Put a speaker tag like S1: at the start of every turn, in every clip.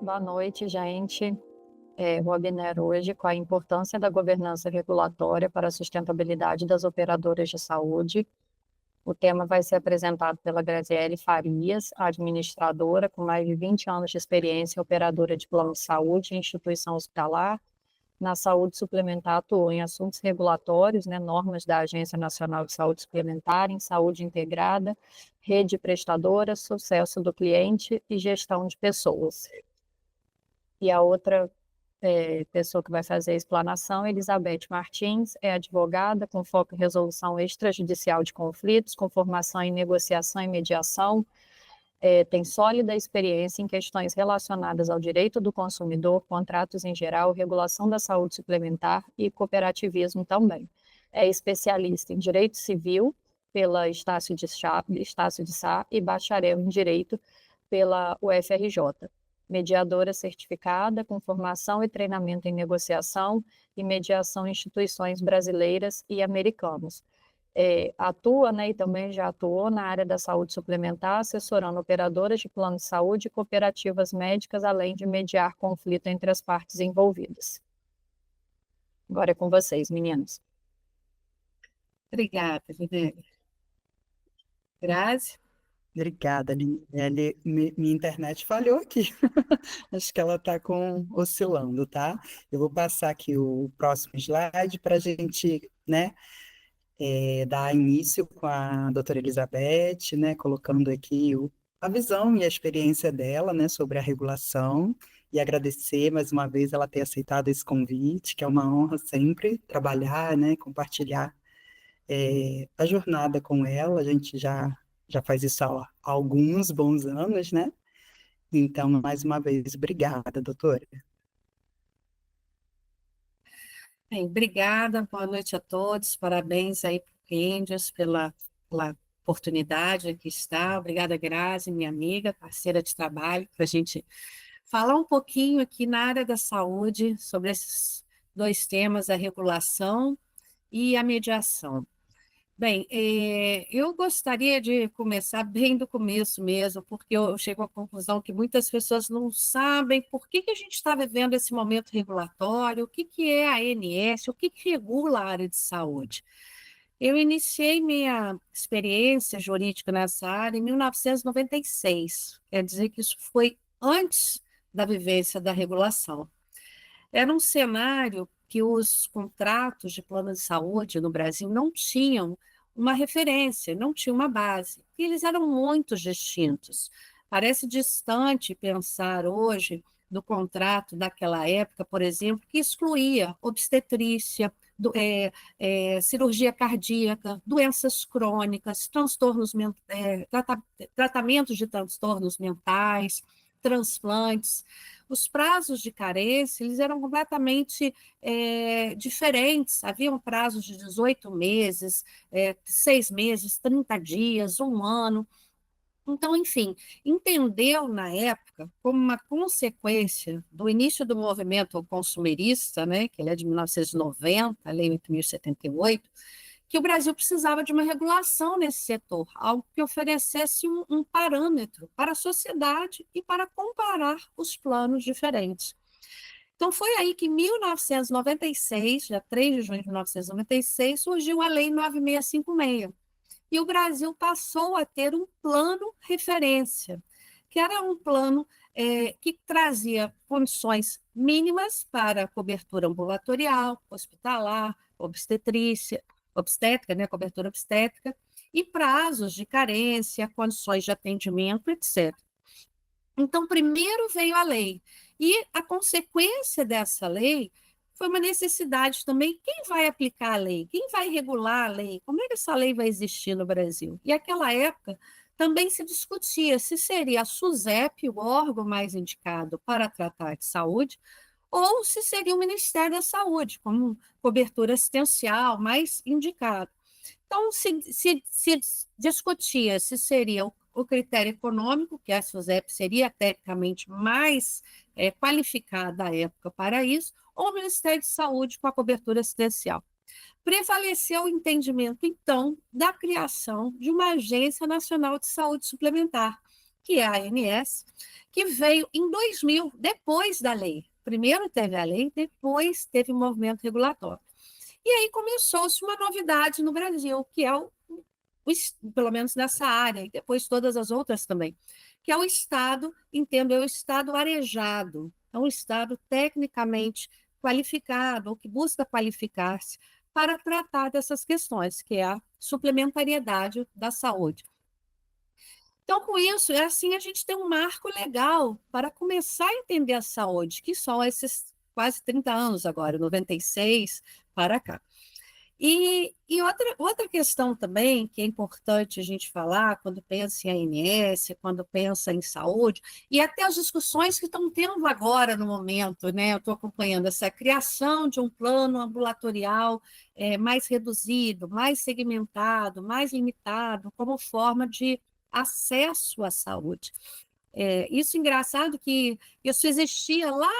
S1: Boa noite, gente. Webinar hoje com a importância da governança regulatória para a sustentabilidade das operadoras de saúde. O tema vai ser apresentado pela Graziele Farias, administradora com mais de 20 anos de experiência, operadora de plano de saúde e instituição hospitalar. Na saúde suplementar atuou em assuntos regulatórios, né, normas da Agência Nacional de Saúde Suplementar, em saúde integrada, rede prestadora, sucesso do cliente e gestão de pessoas. E a outra pessoa que vai fazer a explanação, Elizabeth Martins, é advogada com foco em resolução extrajudicial de conflitos, com formação em negociação e mediação, tem sólida experiência em questões relacionadas ao direito do consumidor, contratos em geral, regulação da saúde suplementar e cooperativismo também. É especialista em direito civil pela Estácio de Sá e bacharel em direito pela UFRJ. Mediadora certificada com formação e treinamento em negociação e mediação em instituições brasileiras e americanas. Atua, né, e também já atuou na área da saúde suplementar, assessorando operadoras de plano de saúde e cooperativas médicas, além de mediar conflito entre as partes envolvidas. Agora é com vocês, meninos.
S2: Obrigada, Linelli. Grazi?
S3: Obrigada, Linelli. Minha internet falhou aqui. Acho que ela está oscilando, tá? Eu vou passar aqui o próximo slide para a gente, né, dar início com a doutora Elizabeth, né, colocando aqui a visão e a experiência dela, né, sobre a regulação, e agradecer mais uma vez ela ter aceitado esse convite, que é uma honra sempre trabalhar, né, compartilhar a jornada com ela. A gente já faz isso há alguns bons anos, né? Então, mais uma vez, obrigada, doutora.
S2: Bem, obrigada, boa noite a todos, parabéns aí para o Candias pela oportunidade que está. Obrigada, Grazi, minha amiga, parceira de trabalho, para a gente falar um pouquinho aqui na área da saúde sobre esses dois temas, a regulação e a mediação. Bem, eu gostaria de começar bem do começo mesmo, porque eu chego à conclusão que muitas pessoas não sabem por que a gente está vivendo esse momento regulatório, o que é a ANS, o que regula a área de saúde. Eu iniciei minha experiência jurídica nessa área em 1996, quer dizer que isso foi antes da vivência da regulação. Era um cenário que os contratos de plano de saúde no Brasil não tinham uma referência, não tinham uma base, e eles eram muito distintos. Parece distante pensar hoje do contrato daquela época, por exemplo, que excluía obstetrícia, cirurgia cardíaca, doenças crônicas, tratamentos de transtornos mentais, transplantes. Os prazos de carência eles eram completamente diferentes. Haviam prazos de 18 meses, 6 meses, 30 dias, um ano. Então, enfim, entendeu na época, como uma consequência do início do movimento consumerista, né, que ele é de 1990, a Lei 8.078, que o Brasil precisava de uma regulação nesse setor, algo que oferecesse um parâmetro para a sociedade e para comparar os planos diferentes. Então, foi aí que, em 1996, dia 3 de junho de 1996, surgiu a Lei 9656, e o Brasil passou a ter um plano referência, que era um plano que trazia condições mínimas para cobertura ambulatorial, hospitalar, obstétrica, né, cobertura obstétrica, e prazos de carência, condições de atendimento, etc. Então, primeiro veio a lei, e a consequência dessa lei foi uma necessidade também. Quem vai aplicar a lei? Quem vai regular a lei? Como é que essa lei vai existir no Brasil? E naquela época também se discutia se seria a SUSEP o órgão mais indicado para tratar de saúde, ou se seria o Ministério da Saúde, como cobertura assistencial mais indicado. Então, se discutia se seria o critério econômico, que a SUSEP seria tecnicamente mais qualificada à época para isso, ou o Ministério de Saúde com a cobertura assistencial. Prevaleceu o entendimento, então, da criação de uma Agência Nacional de Saúde Suplementar, que é a ANS, que veio em 2000, depois da lei. Primeiro teve a lei, depois teve o movimento regulatório. E aí começou-se uma novidade no Brasil, que é pelo menos nessa área, e depois todas as outras também, que é o Estado, entendo, é o Estado arejado, é um Estado tecnicamente qualificado, ou que busca qualificar-se para tratar dessas questões, que é a suplementariedade da saúde. Então, com isso, é assim, a gente tem um marco legal para começar a entender a saúde, que são esses quase 30 anos agora, 96 para cá. E outra questão também que é importante a gente falar quando pensa em ANS, quando pensa em saúde, e até as discussões que estão tendo agora no momento, né? Eu estou acompanhando essa criação de um plano ambulatorial mais reduzido, mais segmentado, mais limitado, como forma de acesso à saúde. Isso é engraçado que isso existia lá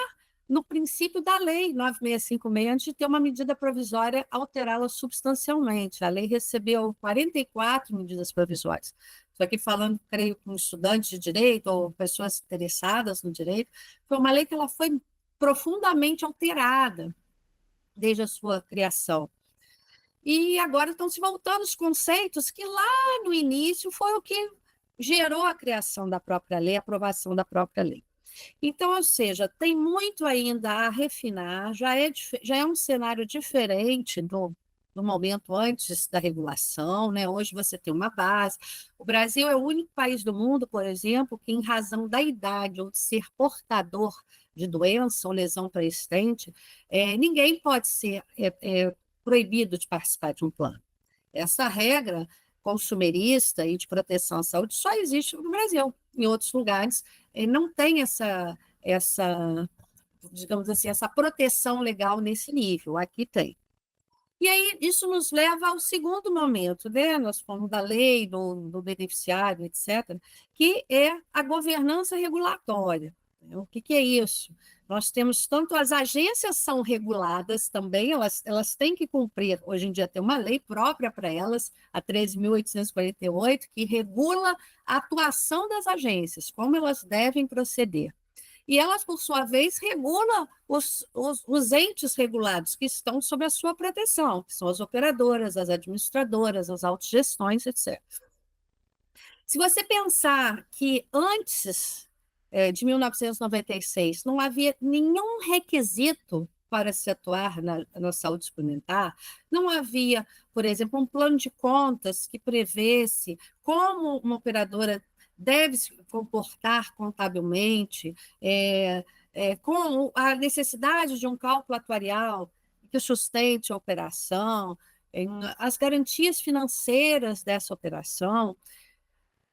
S2: no princípio da lei 9656, antes de ter uma medida provisória alterá-la substancialmente. A lei recebeu 44 medidas provisórias. Estou aqui falando, creio, com estudantes de direito ou pessoas interessadas no direito. Foi uma lei que ela foi profundamente alterada desde a sua criação. E agora estão se voltando os conceitos que lá no início foi o que gerou a criação da própria lei, a aprovação da própria lei. Então, ou seja, tem muito ainda a refinar, já é um cenário diferente do momento antes da regulação, né? Hoje você tem uma base. O Brasil é o único país do mundo, por exemplo, que, em razão da idade ou de ser portador de doença ou lesão pré-existente, ninguém pode ser proibido de participar de um plano. Essa regra consumerista e de proteção à saúde só existe no Brasil. Em outros lugares, não tem digamos assim, essa proteção legal nesse nível. Aqui tem. E aí, isso nos leva ao segundo momento, né? Nós falamos da lei, do beneficiário, etc., que é a governança regulatória. O que é isso? Nós temos tanto as agências são reguladas também, elas têm que cumprir, hoje em dia tem uma lei própria para elas, a 13.848, que regula a atuação das agências, como elas devem proceder. E elas, por sua vez, regulam os entes regulados que estão sob a sua proteção, que são as operadoras, as administradoras, as autogestões, etc. Se você pensar que antes de 1996 não havia nenhum requisito para se atuar na saúde suplementar, não havia, por exemplo, um plano de contas que prevesse como uma operadora deve se comportar contabilmente, com a necessidade de um cálculo atuarial que sustente a operação, as garantias financeiras dessa operação.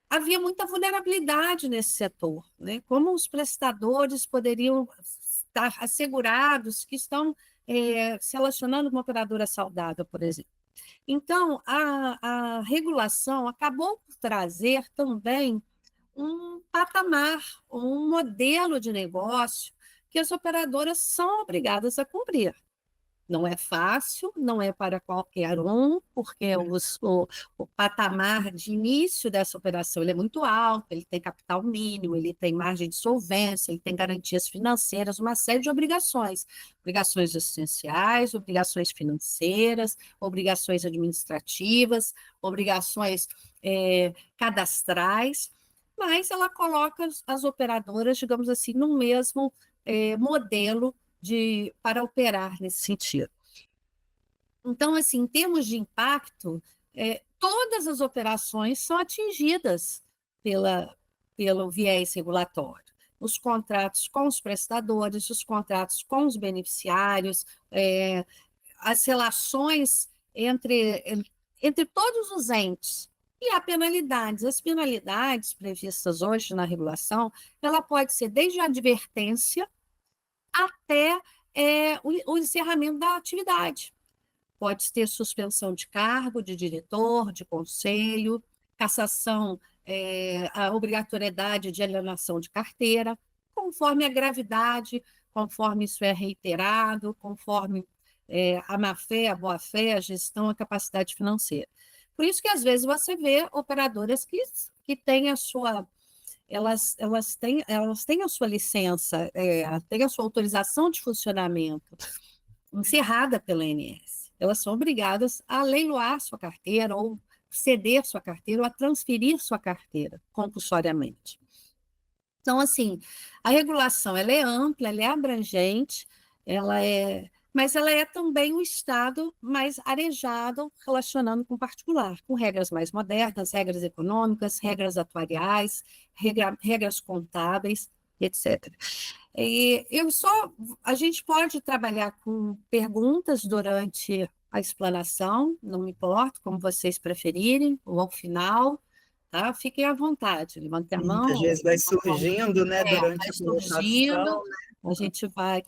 S2: Havia muita vulnerabilidade nesse setor, né? Como os prestadores poderiam estar assegurados que estão se relacionando com uma operadora saudável, por exemplo. Então, a regulação acabou por trazer também um patamar, um modelo de negócio que as operadoras são obrigadas a cumprir. Não é fácil, não é para qualquer um, porque o patamar de início dessa operação ele é muito alto, ele tem capital mínimo, ele tem margem de solvência, ele tem garantias financeiras, uma série de obrigações. Obrigações essenciais, obrigações financeiras, obrigações administrativas, obrigações cadastrais, mas ela coloca as operadoras, digamos assim, no mesmo modelo para operar nesse sentido. Então, assim, em termos de impacto, todas as operações são atingidas pelo viés regulatório. Os contratos com os prestadores, os contratos com os beneficiários, as relações entre todos os entes. E há penalidades. As penalidades previstas hoje na regulação, ela pode ser desde a advertência até o encerramento da atividade. Pode ter suspensão de cargo, de diretor, de conselho, cassação, a obrigatoriedade de alienação de carteira, conforme a gravidade, conforme isso é reiterado, conforme a má-fé, a boa-fé, a gestão, a capacidade financeira. Por isso que, às vezes, você vê operadoras que têm a sua elas têm a sua licença, têm a sua autorização de funcionamento encerrada pela ANS. Elas são obrigadas a leiloar sua carteira, ou ceder sua carteira, ou a transferir sua carteira compulsoriamente. Então, assim, a regulação ela é ampla, ela é abrangente, mas ela é também um Estado mais arejado, relacionando com o particular, com regras mais modernas, regras econômicas, regras atuariais, regras contábeis, etc. E a gente pode trabalhar com perguntas durante a explanação, não me importa, como vocês preferirem, ou ao final, tá? Fiquem à vontade, levantem a
S3: Muitas
S2: mão.
S3: vezes vai surgindo, né, durante
S2: Vai
S3: a
S2: surgindo,
S3: colocação.
S2: a gente vai.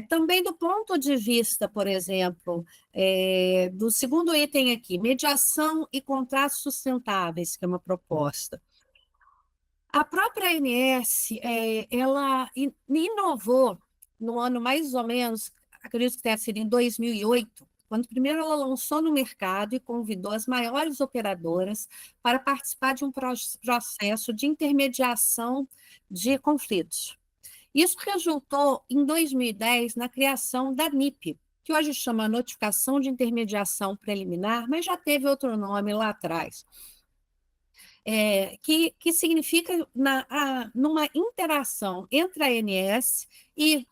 S2: Também do ponto de vista, por exemplo, do segundo item aqui, mediação e contratos sustentáveis, que é uma proposta. A própria ANS, ela inovou no ano mais ou menos, acredito que tenha sido em 2008, quando primeiro ela lançou no mercado e convidou as maiores operadoras para participar de um processo de intermediação de conflitos. Isso resultou, em 2010, na criação da NIP, que hoje chama Notificação de Intermediação Preliminar, mas já teve outro nome lá atrás. Que significa numa interação entre a ANS e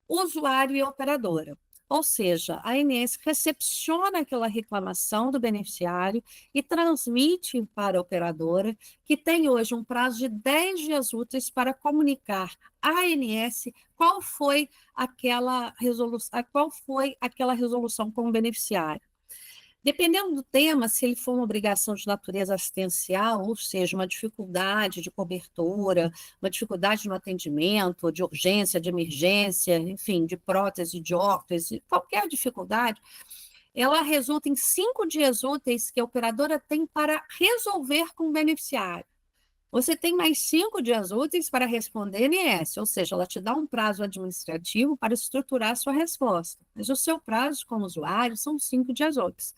S2: o usuário e a operadora. Ou seja, a ANS recepciona aquela reclamação do beneficiário e transmite para a operadora, que tem hoje um prazo de 10 dias úteis para comunicar à ANS qual foi aquela resolução com o beneficiário. Dependendo do tema, se ele for uma obrigação de natureza assistencial, ou seja, uma dificuldade de cobertura, uma dificuldade no atendimento, de urgência, de emergência, enfim, de prótese, de órtese, qualquer dificuldade, ela resulta em 5 dias úteis que a operadora tem para resolver com o beneficiário. Você tem mais 5 dias úteis para responder NS, ou seja, ela te dá um prazo administrativo para estruturar a sua resposta, mas o seu prazo como usuário são 5 dias úteis.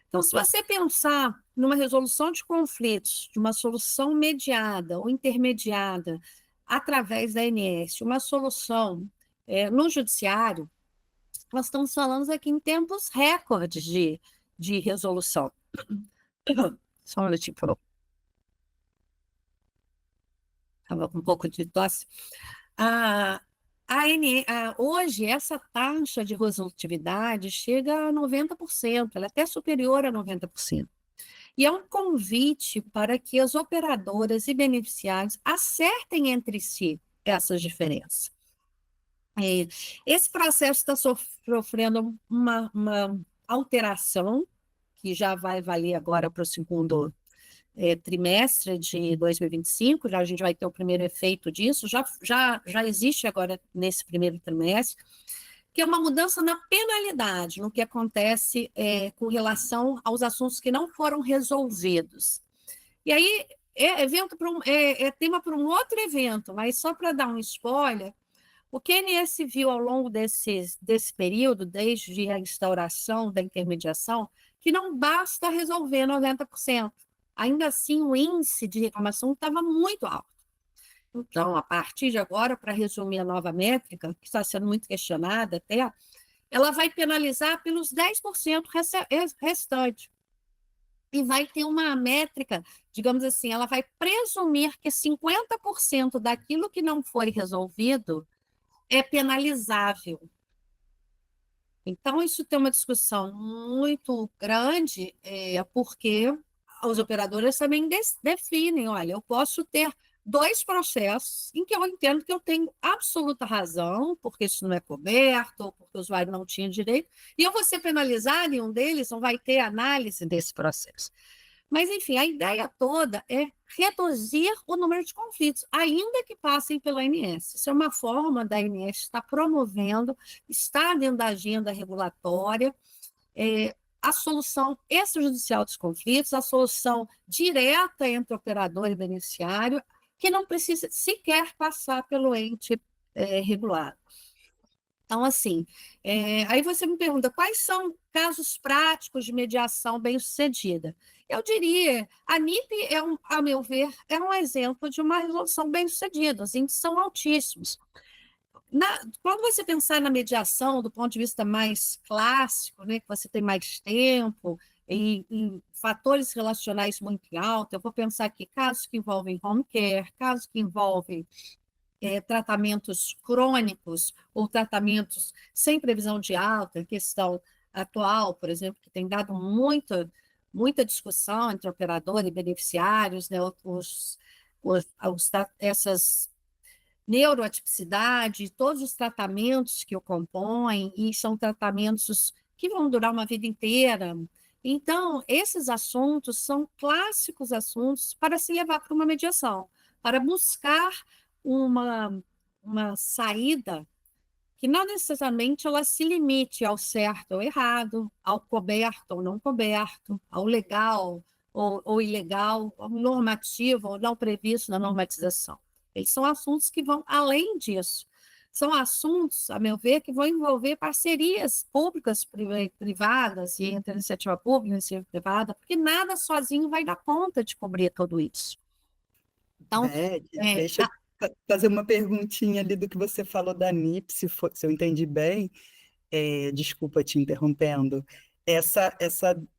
S2: Então, se você pensar numa resolução de conflitos, de uma solução mediada ou intermediada através da ANS, uma solução no judiciário, nós estamos falando aqui em tempos recordes de resolução. Só um minutinho, por favor. Estava com um pouco de tosse. Hoje, essa taxa de resolutividade chega a 90%, ela é até superior a 90%. E é um convite para que as operadoras e beneficiários acertem entre si essas diferenças. Esse processo está sofrendo uma alteração, que já vai valer agora para o segundo trimestre de 2025, a gente vai ter o primeiro efeito disso, já existe agora nesse primeiro trimestre, que é uma mudança na penalidade, no que acontece com relação aos assuntos que não foram resolvidos. E aí, tema para um outro evento, mas só para dar um spoiler, o que a ANS viu ao longo desse período, desde a instauração da intermediação, que não basta resolver 90%. Ainda assim, o índice de reclamação estava muito alto. Então, a partir de agora, para resumir a nova métrica, que está sendo muito questionada até, ela vai penalizar pelos 10% restantes. E vai ter uma métrica, digamos assim, ela vai presumir que 50% daquilo que não foi resolvido é penalizável. Então, isso tem uma discussão muito grande, porque os operadores também definem, olha, eu posso ter 2 processos em que eu entendo que eu tenho absoluta razão, porque isso não é coberto, ou porque o usuário não tinha direito, e eu vou ser penalizado em um deles, não vai ter análise desse processo. Mas, enfim, a ideia toda é reduzir o número de conflitos, ainda que passem pela ANS. Isso é uma forma da ANS estar promovendo, está dentro da agenda regulatória, a solução extrajudicial dos conflitos, a solução direta entre operador e beneficiário, que não precisa sequer passar pelo ente regulado. Então, assim, aí você me pergunta, quais são casos práticos de mediação bem-sucedida? Eu diria, a NIP, a meu ver, é um exemplo de uma resolução bem-sucedida, os índices são altíssimos. Quando você pensar na mediação, do ponto de vista mais clássico, né, que você tem mais tempo, em fatores relacionais muito altos, eu vou pensar aqui casos que envolvem home care, casos que envolvem tratamentos crônicos ou tratamentos sem previsão de alta, questão atual, por exemplo, que tem dado muita discussão entre operador e beneficiários, né, essas neuroatipicidade, todos os tratamentos que o compõem, e são tratamentos que vão durar uma vida inteira. Então, esses assuntos são clássicos assuntos para se levar para uma mediação, para buscar uma saída que não necessariamente ela se limite ao certo ou errado, ao coberto ou não coberto, ao legal ou ilegal, ao normativo ou não previsto na normatização. Eles são assuntos que vão além disso. São assuntos, a meu ver, que vão envolver parcerias públicas, privadas, e entre iniciativa pública e iniciativa privada, porque nada sozinho vai dar conta de cobrir tudo isso. Então,
S3: Deixa eu fazer uma perguntinha ali do que você falou da NIP, se eu entendi bem. Desculpa te interrompendo.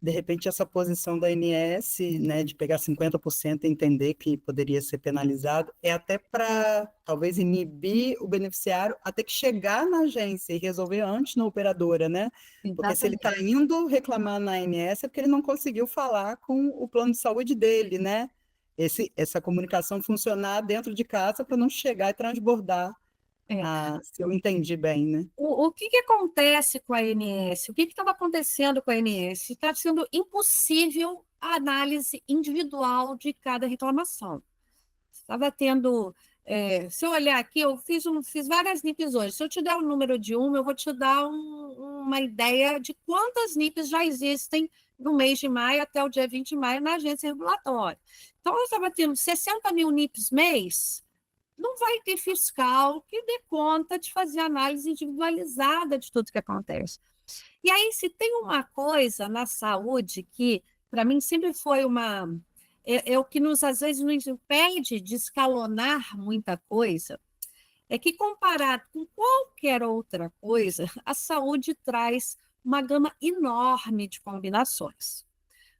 S3: De repente, essa posição da ANS, né, de pegar 50% e entender que poderia ser penalizado, é até para, talvez, inibir o beneficiário até que chegar na agência e resolver antes na operadora, né? Porque se ele está indo reclamar na ANS é porque ele não conseguiu falar com o plano de saúde dele, né? Essa comunicação funcionar dentro de casa para não chegar e transbordar, se eu entendi bem, né?
S2: O que acontece com a ANS? O que estava acontecendo com a ANS? Está sendo impossível a análise individual de cada reclamação. Estava tendo... se eu olhar aqui, eu fiz várias NIPs hoje. Se eu te der o número de uma, eu vou te dar uma ideia de quantas NIPs já existem no mês de maio até o dia 20 de maio na agência regulatória. Então, eu estava tendo 60 mil NIPs mês, não vai ter fiscal que dê conta de fazer análise individualizada de tudo que acontece. E aí, se tem uma coisa na saúde que, para mim, sempre foi o que às vezes nos impede de escalonar muita coisa, é que, comparado com qualquer outra coisa, a saúde traz uma gama enorme de combinações.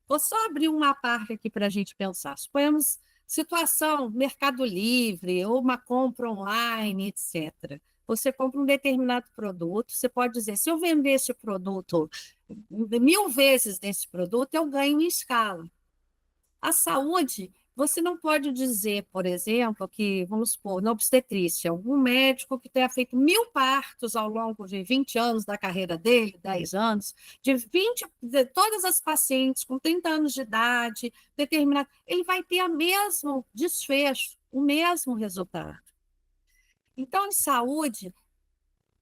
S2: Vou só abrir uma parte aqui para a gente pensar. Suponhamos situação Mercado Livre ou uma compra online, etc. Você compra um determinado produto, você pode dizer, se eu vender esse produto 1000 vezes desse produto, eu ganho em escala. A saúde, você não pode dizer, por exemplo, que, vamos supor, na obstetrícia, um médico que tenha feito 1000 partos ao longo de 20 anos da carreira dele, 10 anos, de todas as pacientes com 30 anos de idade, determinado, ele vai ter o mesmo desfecho, o mesmo resultado. Então, em saúde,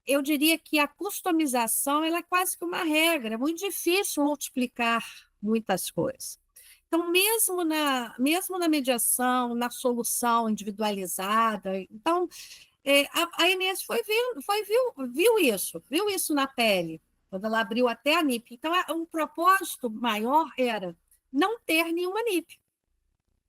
S2: eu diria que a customização ela é quase que uma regra, é muito difícil multiplicar muitas coisas. Então, mesmo na mediação, na solução individualizada, então, a ANS viu isso na pele, quando ela abriu até a NIP. Então, um propósito maior era não ter nenhuma NIP,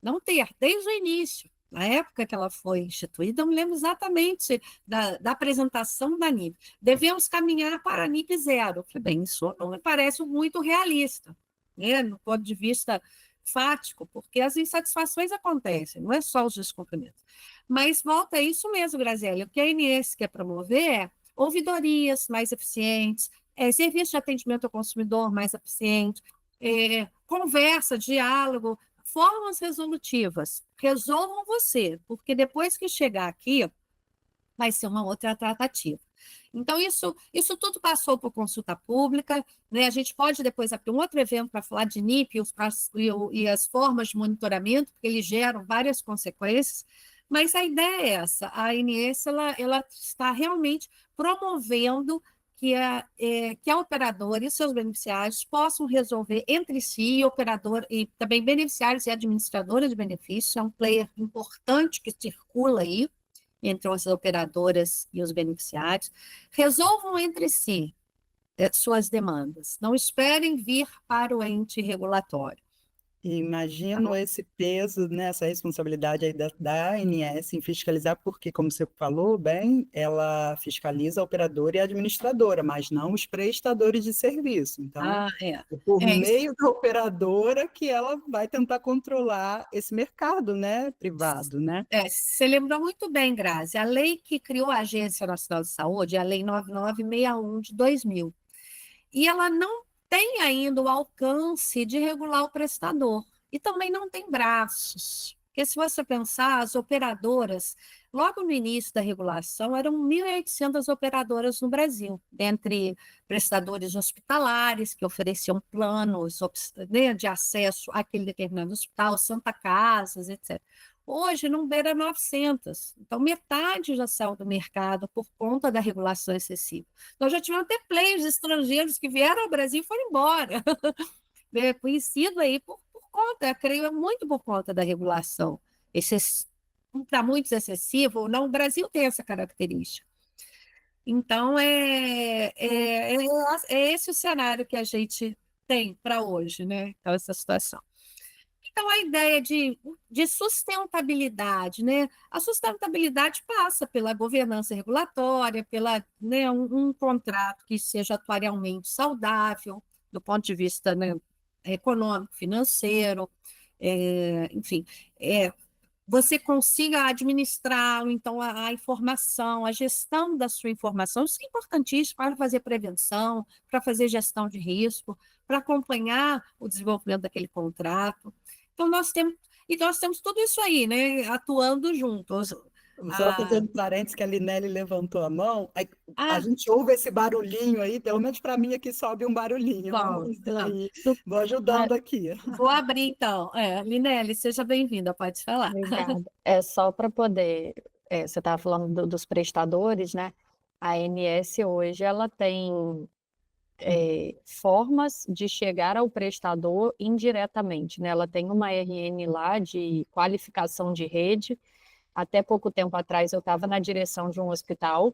S2: não ter, desde o início. Na época que ela foi instituída, eu me lembro exatamente da apresentação da NIP. Devemos caminhar para a NIP zero. Eu falei, bem, isso não me parece muito realista, né, no ponto de vista fático, porque as insatisfações acontecem, não é só os descumprimentos. Mas volta a isso mesmo, Graziella, o que a ANS quer promover é ouvidorias mais eficientes, serviço de atendimento ao consumidor mais eficiente, conversa, diálogo, formas resolutivas. Resolvam você, porque depois que chegar aqui, vai ser uma outra tratativa. Então, isso tudo passou por consulta pública, né? A gente pode depois abrir um outro evento para falar de NIP e as formas de monitoramento, porque eles geram várias consequências, mas a ideia é essa, a ANS ela está realmente promovendo que a operadora e seus beneficiários possam resolver entre si, operador e também beneficiários e administradora de benefícios, é um player importante que circula aí, entre as operadoras e os beneficiários, resolvam entre si suas demandas. Não esperem vir para o ente regulatório.
S3: E imagino esse peso, né, essa responsabilidade aí da ANS em fiscalizar, porque, como você falou bem, ela fiscaliza a operadora e a administradora, mas não os prestadores de serviço. Então,
S2: Ah, é.
S3: é por
S2: É,
S3: meio da operadora que ela vai tentar controlar esse mercado, né, privado, né?
S2: você lembrou muito bem, Grazi. A lei que criou a Agência Nacional de Saúde é a Lei 9961 de 2000. E ela não tem ainda o alcance de regular o prestador. E também não tem braços. Porque se você pensar, as operadoras, logo no início da regulação, eram 1.800 operadoras no Brasil, dentre prestadores hospitalares, que ofereciam planos, né, de acesso àquele determinado hospital, Santa Casas, etc. Hoje não beira 900. Então, metade já saiu do mercado por conta da regulação excessiva. Nós já tivemos até players estrangeiros que vieram ao Brasil e foram embora. É conhecido aí por conta, creio, muito por conta da regulação. Para muitos excessivo, ou não, o Brasil tem essa característica. Então, é esse o cenário que a gente tem para hoje, né? Então, essa situação. Então, a ideia de sustentabilidade, né? A sustentabilidade passa pela governança regulatória, pela, né, um contrato que seja atuarialmente saudável, do ponto de vista, né, econômico, financeiro, enfim, é, você consiga administrar, então, a informação, a gestão da sua informação. Isso é importantíssimo para fazer prevenção, para fazer gestão de risco, para acompanhar o desenvolvimento daquele contrato. Então, nós temos tudo isso aí, né, atuando juntos.
S3: Só
S2: Ah,
S3: fazendo parênteses que a Linelli levantou a mão, aí a
S2: ah,
S3: gente ouve esse barulhinho aí, pelo menos para mim aqui sobe um barulhinho.
S2: bom,
S3: Vamos
S2: não,
S3: aí,
S2: não,
S3: vou
S1: Ah,
S3: ajudando aqui.
S2: vou abrir, então. Linelli, seja bem-vinda, pode falar.
S1: obrigada. É só para poder, você estava falando dos prestadores, né? A ANS hoje ela tem formas de chegar ao prestador indiretamente, né? Ela tem uma RN lá de qualificação de rede. Até pouco tempo atrás eu estava na direção de um hospital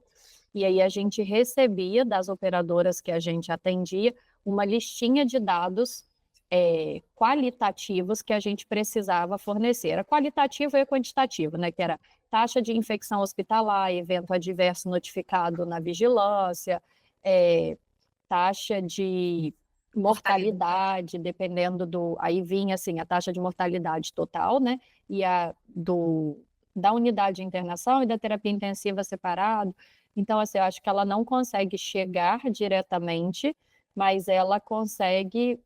S1: e aí a gente recebia das operadoras que a gente atendia uma listinha de dados qualitativos que a gente precisava fornecer. Era qualitativo e quantitativo, né? Que era taxa de infecção hospitalar, evento adverso notificado na vigilância, é, taxa de mortalidade, dependendo do. Aí vinha assim, a taxa de mortalidade total, né? E da unidade de internação e da terapia intensiva separado. Então, assim, eu acho que ela não consegue chegar diretamente, mas ela consegue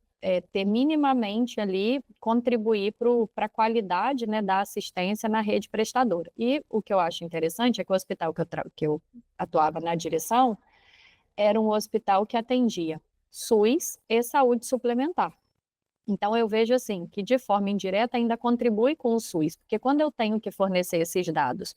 S1: ter minimamente ali, contribuir para a qualidade, né, da assistência na rede prestadora. E o que eu acho interessante é que o hospital que eu atuava na direção, era um hospital que atendia SUS e saúde suplementar. Então, eu vejo assim que, de forma indireta, ainda contribui com o SUS, porque quando eu tenho que fornecer esses dados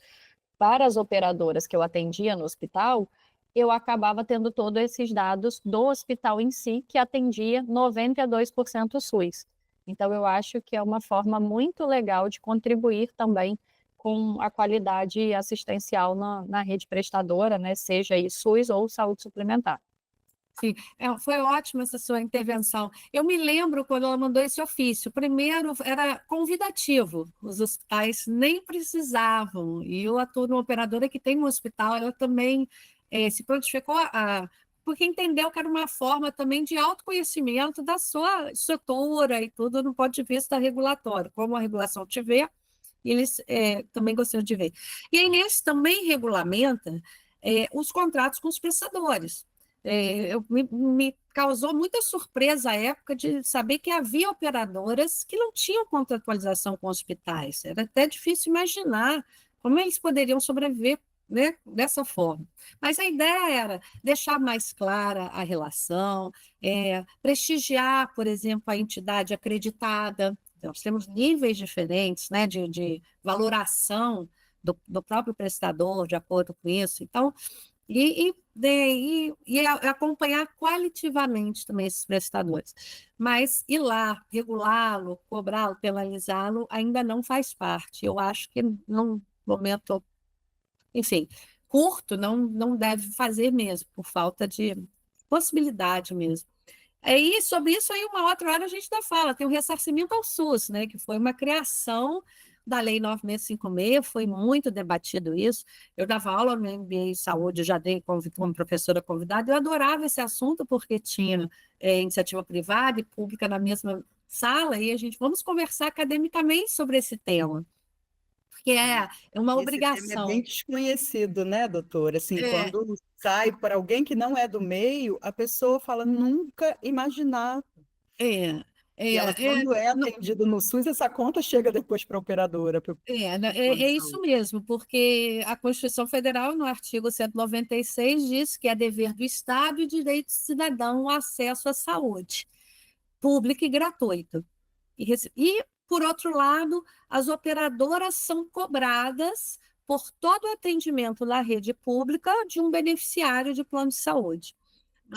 S1: para as operadoras que eu atendia no hospital, eu acabava tendo todos esses dados do hospital em si, que atendia 92% SUS. Então, eu acho que é uma forma muito legal de contribuir também com a qualidade assistencial na rede prestadora, né? Seja aí SUS ou saúde suplementar.
S2: Sim, foi ótima essa sua intervenção. Eu me lembro quando ela mandou esse ofício. Primeiro era convidativo, os hospitais nem precisavam. E eu atuo numa operadora que tem um hospital, ela também se prontificou porque entendeu que era uma forma também de autoconhecimento da sua estrutura e tudo no ponto de vista regulatório, como a regulação te vê, eles também gostam de ver. E a Inês também regulamenta os contratos com os prestadores. Me causou muita surpresa à época de saber que havia operadoras que não tinham contratualização com hospitais. Era até difícil imaginar como eles poderiam sobreviver, né, dessa forma. Mas a ideia era deixar mais clara a relação, prestigiar, por exemplo, a entidade acreditada. Então, nós temos níveis diferentes, né, de valoração do próprio prestador, de acordo com isso. Então, acompanhar qualitativamente também esses prestadores. Mas ir lá, regulá-lo, cobrá-lo, penalizá-lo, ainda não faz parte. Eu acho que num momento, enfim, curto, não deve fazer mesmo, por falta de possibilidade mesmo. Aí, sobre isso, aí uma outra hora a gente ainda fala, tem o ressarcimento ao SUS, né, que foi uma criação da Lei 9656, foi muito debatido isso. Eu dava aula no MBA em Saúde, eu já dei como professora convidada, eu adorava esse assunto, porque tinha iniciativa privada e pública na mesma sala, e a gente vamos conversar academicamente sobre esse tema, porque é uma
S3: Esse tema é bem
S2: obrigação.
S3: desconhecido, né, doutora? Assim,
S2: É,
S3: quando sai para alguém que não é do meio, a pessoa fala nunca imaginar.
S2: é,
S3: E ela, quando é
S2: no-
S3: atendida no SUS, essa conta chega depois para a operadora, para o plano
S2: É
S3: de
S2: isso
S3: saúde.
S2: mesmo, porque a Constituição Federal, no artigo 196, diz que é dever do Estado e direito do cidadão o acesso à saúde pública e gratuita. Por outro lado, as operadoras são cobradas por todo o atendimento na rede pública de um beneficiário de plano de saúde.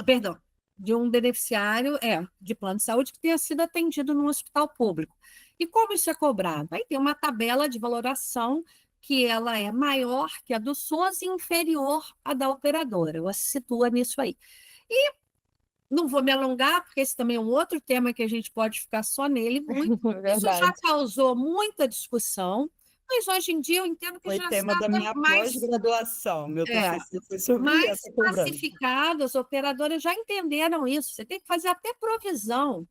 S2: Perdão, de um beneficiário de plano de saúde que tenha sido atendido num hospital público. E como isso é cobrado? Aí tem uma tabela de valoração que ela é maior que a do SUS e inferior à da operadora. Ela se situa nisso aí. E não vou me alongar, porque esse também é um outro tema que a gente pode ficar só nele muito. Isso já
S1: Verdade.
S2: causou muita discussão, mas hoje em dia eu entendo que
S3: Foi
S2: já
S3: tema
S2: está
S3: da minha
S2: mais
S3: pós-graduação. Meu
S2: é,
S3: TCC foi sobre
S2: mais
S3: essa cobrança.
S2: pacificado, as operadoras já entenderam isso. Você tem que fazer até provisão.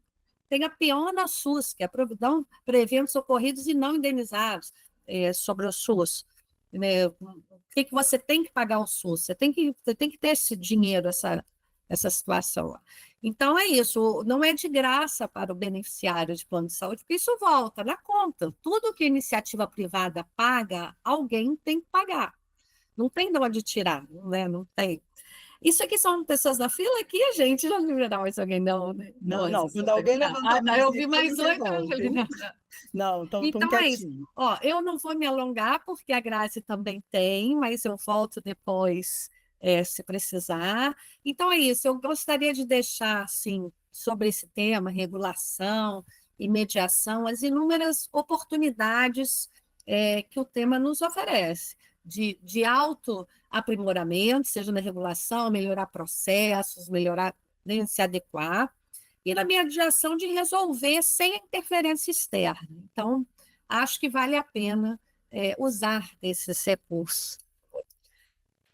S2: Tem a PEONA SUS, que é a provisão para eventos ocorridos e não indenizados sobre o SUS. Né? O que você tem que pagar ao SUS? Você tem que ter esse dinheiro, essa situação. Então, é isso. Não é de graça para o beneficiário de plano de saúde, porque isso volta na conta. Tudo que a iniciativa privada paga, alguém tem que pagar. Não tem de onde tirar, né? Não tem. Isso aqui são pessoas na fila aqui, a gente não liberal isso alguém não, né?
S3: Não,
S2: Nossa,
S3: não, quando alguém levanta a
S2: tá, eu
S3: mãozinha,
S2: vi
S3: todos
S2: mais oito, eu falei,
S3: interrompem.
S2: não.
S3: Não, estão tão
S2: Então é isso.
S3: quietinhos.
S2: Ó, eu não vou me alongar, porque a Grazi também tem, mas eu volto depois, se precisar. Então é isso, eu gostaria de deixar, assim, sobre esse tema, regulação e mediação, as inúmeras oportunidades que o tema nos oferece, de autoaprimoramento, seja na regulação, melhorar processos, melhorar, né, se adequar, e na mediação de resolver sem interferência externa. Então, acho que vale a pena usar esses recursos.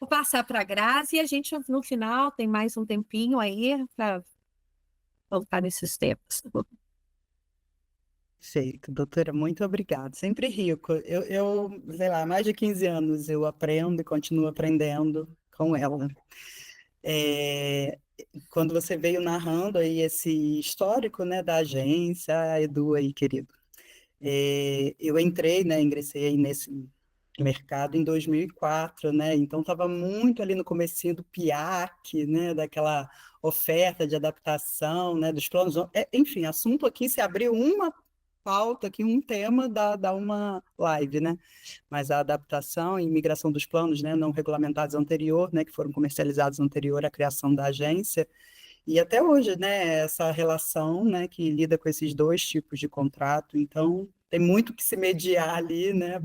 S2: Vou passar para a Grazi e a gente, no final, tem mais um tempinho aí para voltar nesses temas.
S3: Perfeito, doutora, muito obrigada. Sempre rico. Sei lá, há mais de 15 anos eu aprendo e continuo aprendendo com ela. É, quando você veio narrando aí esse histórico, né, da agência, Edu aí, querido, eu entrei, né, ingressei aí nesse mercado em 2004, né, então estava muito ali no comecinho do PIAC, né, daquela oferta de adaptação, né, dos planos, enfim, assunto aqui, se abriu uma pauta aqui, um tema, dá uma live, né, mas a adaptação e migração dos planos, né, não regulamentados anterior, né, que foram comercializados anterior à criação da agência, e até hoje, né, essa relação, né, que lida com esses dois tipos de contrato, então tem muito que se mediar ali, né,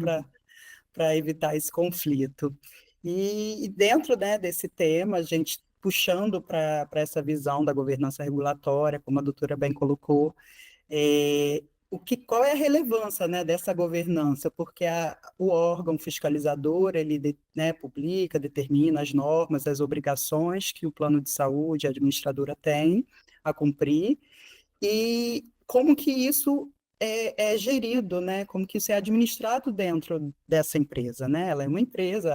S3: para evitar esse conflito. E dentro, né, desse tema, a gente puxando para essa visão da governança regulatória, como a doutora bem colocou, qual é a relevância, né, dessa governança? Porque o órgão fiscalizador, ele, né, publica, determina as normas, as obrigações que o plano de saúde, a administradora tem a cumprir, e como que isso é gerido, né? Como que isso é administrado dentro dessa empresa, né? Ela é uma empresa,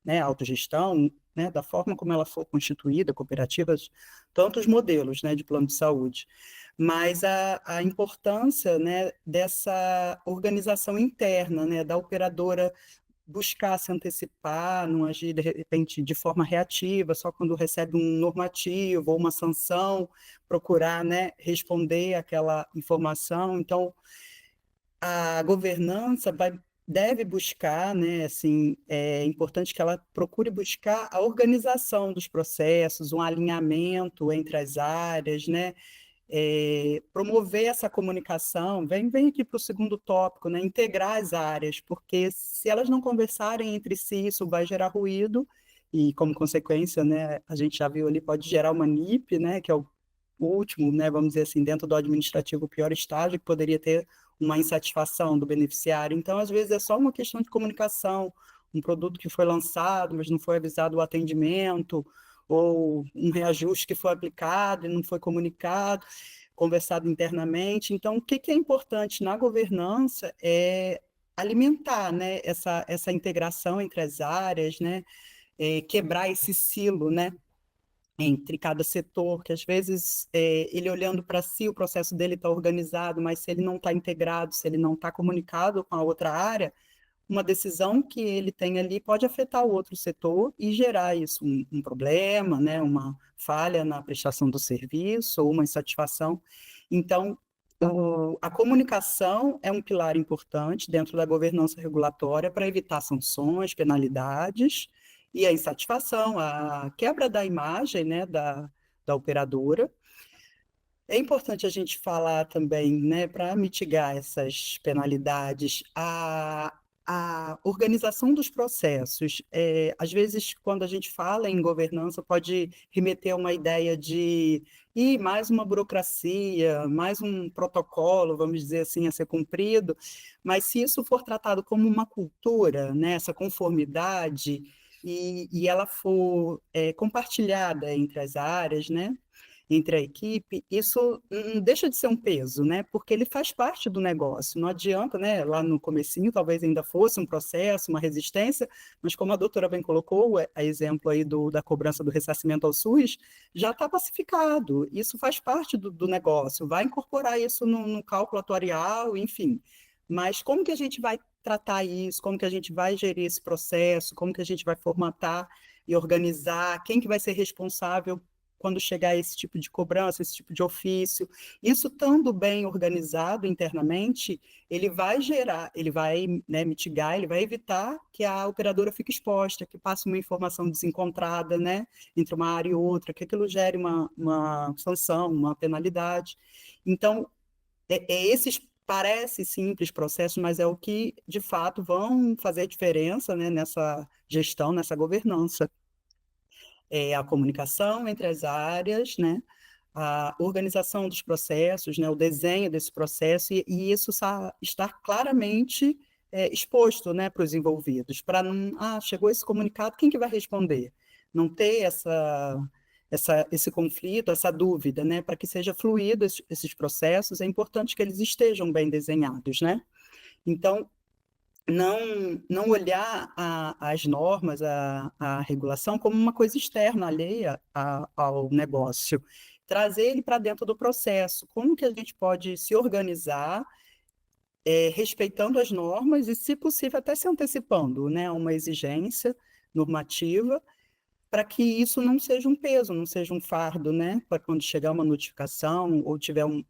S3: né, autogestão, né, da forma como ela for constituída, cooperativas, tantos modelos, né, de plano de saúde, mas a importância, né, dessa organização interna, né, da operadora buscar se antecipar, não agir de repente de forma reativa, só quando recebe um normativo ou uma sanção, procurar, né, responder aquela informação. Então, a governança deve buscar, né, assim, é importante que ela procure buscar a organização dos processos, um alinhamento entre as áreas, né, promover essa comunicação, vem aqui para o segundo tópico, né? Integrar as áreas, porque se elas não conversarem entre si, isso vai gerar ruído, e como consequência, né, a gente já viu ali, pode gerar uma NIP, né, que é o último, né, vamos dizer assim, dentro do administrativo, o pior estágio, que poderia ter uma insatisfação do beneficiário. Então, às vezes, é só uma questão de comunicação, um produto que foi lançado, mas não foi avisado o atendimento, ou um reajuste que foi aplicado e não foi comunicado, conversado internamente. Então, o que que é importante na governança é alimentar, né, essa integração entre as áreas, né, quebrar esse silo, né, entre cada setor, que às vezes ele olhando para si, o processo dele está organizado, mas se ele não está integrado, se ele não está comunicado com a outra área, uma decisão que ele tem ali pode afetar o outro setor e gerar isso, um problema, né, uma falha na prestação do serviço ou uma insatisfação. Então, a comunicação é um pilar importante dentro da governança regulatória para evitar sanções, penalidades e a insatisfação, a quebra da imagem, né, da operadora. É importante a gente falar também, né, para mitigar essas penalidades, a organização dos processos. Às vezes, quando a gente fala em governança, pode remeter a uma ideia de mais uma burocracia, mais um protocolo, vamos dizer assim, a ser cumprido, mas se isso for tratado como uma cultura, né, essa conformidade, e ela for compartilhada entre as áreas, né, entre a equipe, isso não deixa de ser um peso, né? Porque ele faz parte do negócio. Não adianta, né? Lá no comecinho, talvez ainda fosse um processo, uma resistência, mas como a doutora bem colocou, a exemplo aí da cobrança do ressarcimento ao SUS, já está pacificado. Isso faz parte do negócio. Vai incorporar isso no cálculo atuarial, enfim. Mas como que a gente vai tratar isso? Como que a gente vai gerir esse processo? Como que a gente vai formatar e organizar? Quem que vai ser responsável quando chegar esse tipo de cobrança, esse tipo de ofício? Isso estando bem organizado internamente, ele vai gerar, ele vai, né, mitigar, ele vai evitar que a operadora fique exposta, que passe uma informação desencontrada, né, entre uma área e outra, que aquilo gere uma sanção, uma penalidade. Então, esses parece simples processos, mas é o que, de fato, vão fazer diferença, né, nessa gestão, nessa governança. A comunicação entre as áreas, né, a organização dos processos, né, o desenho desse processo, e isso estar claramente exposto, né, para os envolvidos, para não, chegou esse comunicado, quem que vai responder? Não ter esse conflito, essa dúvida, né, para que seja fluido esses processos, é importante que eles estejam bem desenhados, né? Então, não olhar as normas, a regulação como uma coisa externa, alheia ao negócio, trazer ele para dentro do processo. Como que a gente pode se organizar, respeitando as normas e, se possível, até se antecipando, né, a uma exigência normativa, para que isso não seja um peso, não seja um fardo, né? Para quando chegar uma notificação ou tiver um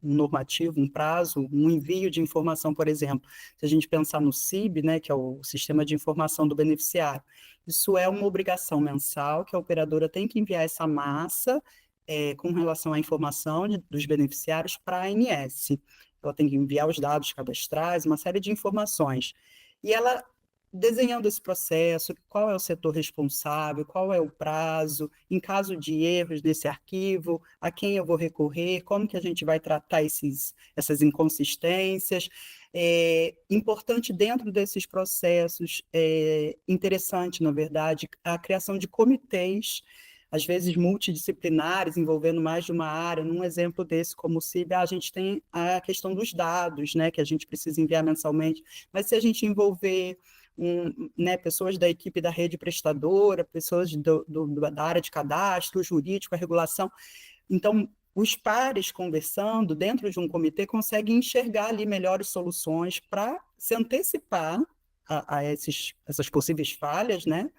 S3: normativo, um prazo, um envio de informação, por exemplo. Se a gente pensar no SIB, né, que é o Sistema de Informação do Beneficiário, isso é uma obrigação mensal que a operadora tem que enviar essa massa com relação à informação dos beneficiários para a ANS. Ela tem que enviar os dados cadastrais, uma série de informações. E ela desenhando esse processo, qual é o setor responsável, qual é o prazo, em caso de erros nesse arquivo, a quem eu vou recorrer, como que a gente vai tratar essas inconsistências. Importante dentro desses processos, interessante, na verdade, a criação de comitês, às vezes multidisciplinares, envolvendo mais de uma área. Num exemplo desse, como o CIB, a gente tem a questão dos dados, né, que a gente precisa enviar mensalmente, mas se a gente envolver né, pessoas da equipe da rede prestadora, pessoas da área de cadastro, jurídico, a regulação. Então, os pares conversando dentro de um comitê conseguem enxergar ali melhores soluções para se antecipar a essas possíveis falhas, né?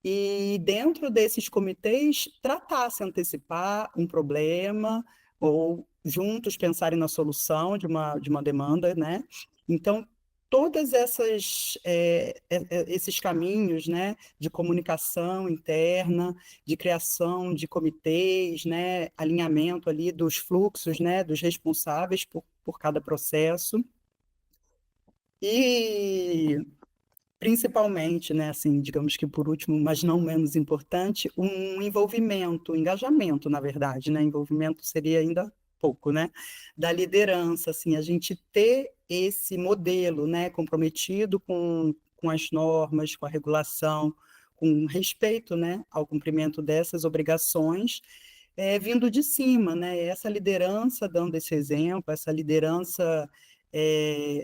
S3: E dentro desses comitês tratar, se antecipar um problema ou juntos pensarem na solução de uma demanda, né? Então, todas esses caminhos, né, de comunicação interna, de criação de comitês, né, alinhamento ali dos fluxos, né, dos responsáveis por cada processo. E principalmente, né, assim, digamos que por último, mas não menos importante, um envolvimento, um engajamento, na verdade, né? Envolvimento seria ainda pouco, né? Da liderança, assim, a gente ter esse modelo, né, comprometido com as normas, com a regulação, com respeito, né, ao cumprimento dessas obrigações, vindo de cima, né? Essa liderança dando esse exemplo, essa liderança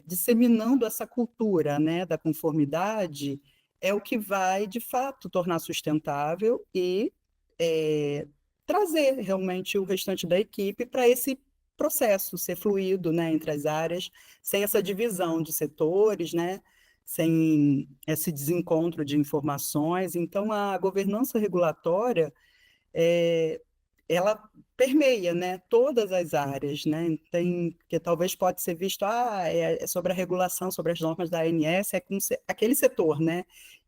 S3: disseminando essa cultura, né, da conformidade, é o que vai, de fato, tornar sustentável e é, trazer realmente o restante da equipe para esse processo ser fluido, né, entre as áreas, sem essa divisão de setores, né, sem esse desencontro de informações. Então, a governança regulatória é, ela permeia, né, todas as áreas, né? Tem que talvez pode ser visto, é sobre a regulação, sobre as normas da ANS, é com aquele setor, né?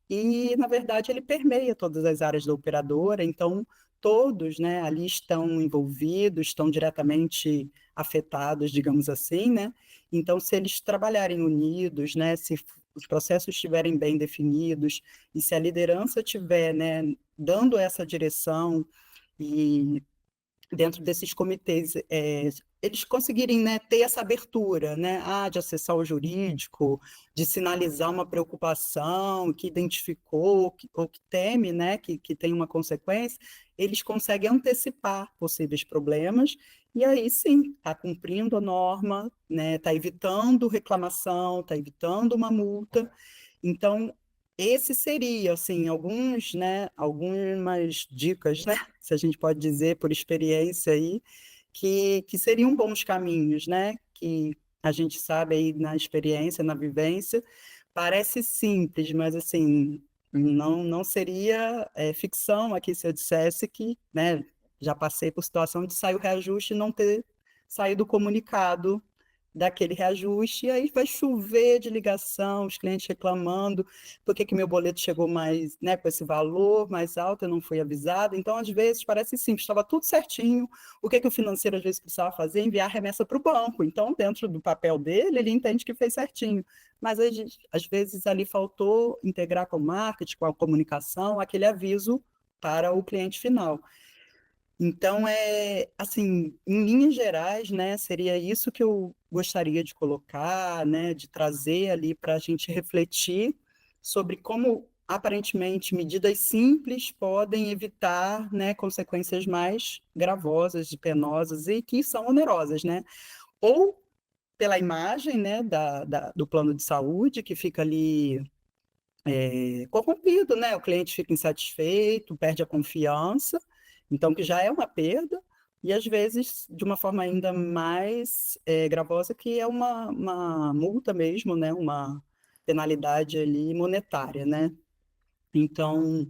S3: E na verdade ele permeia todas as áreas da operadora, então todos, né, ali estão envolvidos, estão diretamente afetados, digamos assim, né? Então se eles trabalharem unidos, né, se os processos estiverem bem definidos e se a liderança tiver, né, dando essa direção e dentro desses comitês, eles conseguirem, né, ter essa abertura, né, de acessar o jurídico, de sinalizar uma preocupação que identificou ou que teme, né, que tem uma consequência, eles conseguem antecipar possíveis problemas e aí sim, está cumprindo a norma, né, está evitando reclamação, está evitando uma multa. Então, esse seria, assim, alguns, né, algumas dicas, né, se a gente pode dizer por experiência aí, que seriam bons caminhos, né, que a gente sabe aí na experiência, na vivência, parece simples, mas assim, não seria ficção aqui se eu dissesse que, né, já passei por situação de sair o reajuste e não ter saído comunicado daquele reajuste, e aí vai chover de ligação, os clientes reclamando, por que que meu boleto chegou mais, né, com esse valor mais alto, eu não fui avisado. Então, às vezes, parece simples, estava tudo certinho, o que que o financeiro às vezes precisava fazer? Enviar remessa para o banco. Então, dentro do papel dele, ele entende que fez certinho. Mas, às vezes, ali faltou integrar com o marketing, com a comunicação, aquele aviso para o cliente final. Então, assim, em linhas gerais, né, seria isso que eu gostaria de colocar, né, de trazer ali para a gente refletir sobre como, aparentemente, medidas simples podem evitar, né, consequências mais gravosas e penosas e que são onerosas, né? Ou pela imagem, né, do plano de saúde, que fica ali corrompido, né? O cliente fica insatisfeito, perde a confiança, então que já é uma perda, e às vezes de uma forma ainda mais gravosa, que é uma multa mesmo, né? Uma penalidade ali monetária, né? Então,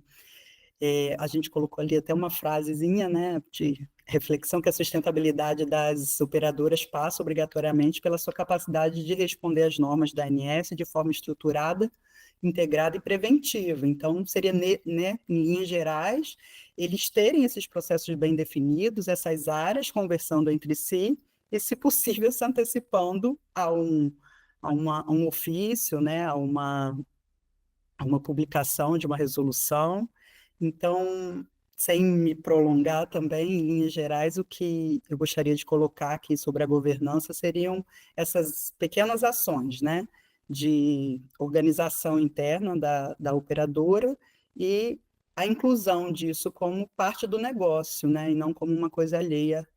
S3: a gente colocou ali até uma frasezinha, né, de reflexão, que a sustentabilidade das operadoras passa obrigatoriamente pela sua capacidade de responder às normas da ANS de forma estruturada, integrada e preventiva. Então, seria, né, em linhas gerais, eles terem esses processos bem definidos, essas áreas conversando entre si, e, se possível, se antecipando a um ofício, né, a uma publicação de uma resolução. Então, sem me prolongar também, em linhas gerais, o que eu gostaria de colocar aqui sobre a governança seriam essas pequenas ações, né, de organização interna da operadora e a inclusão disso como parte do negócio, né, e não como uma coisa alheia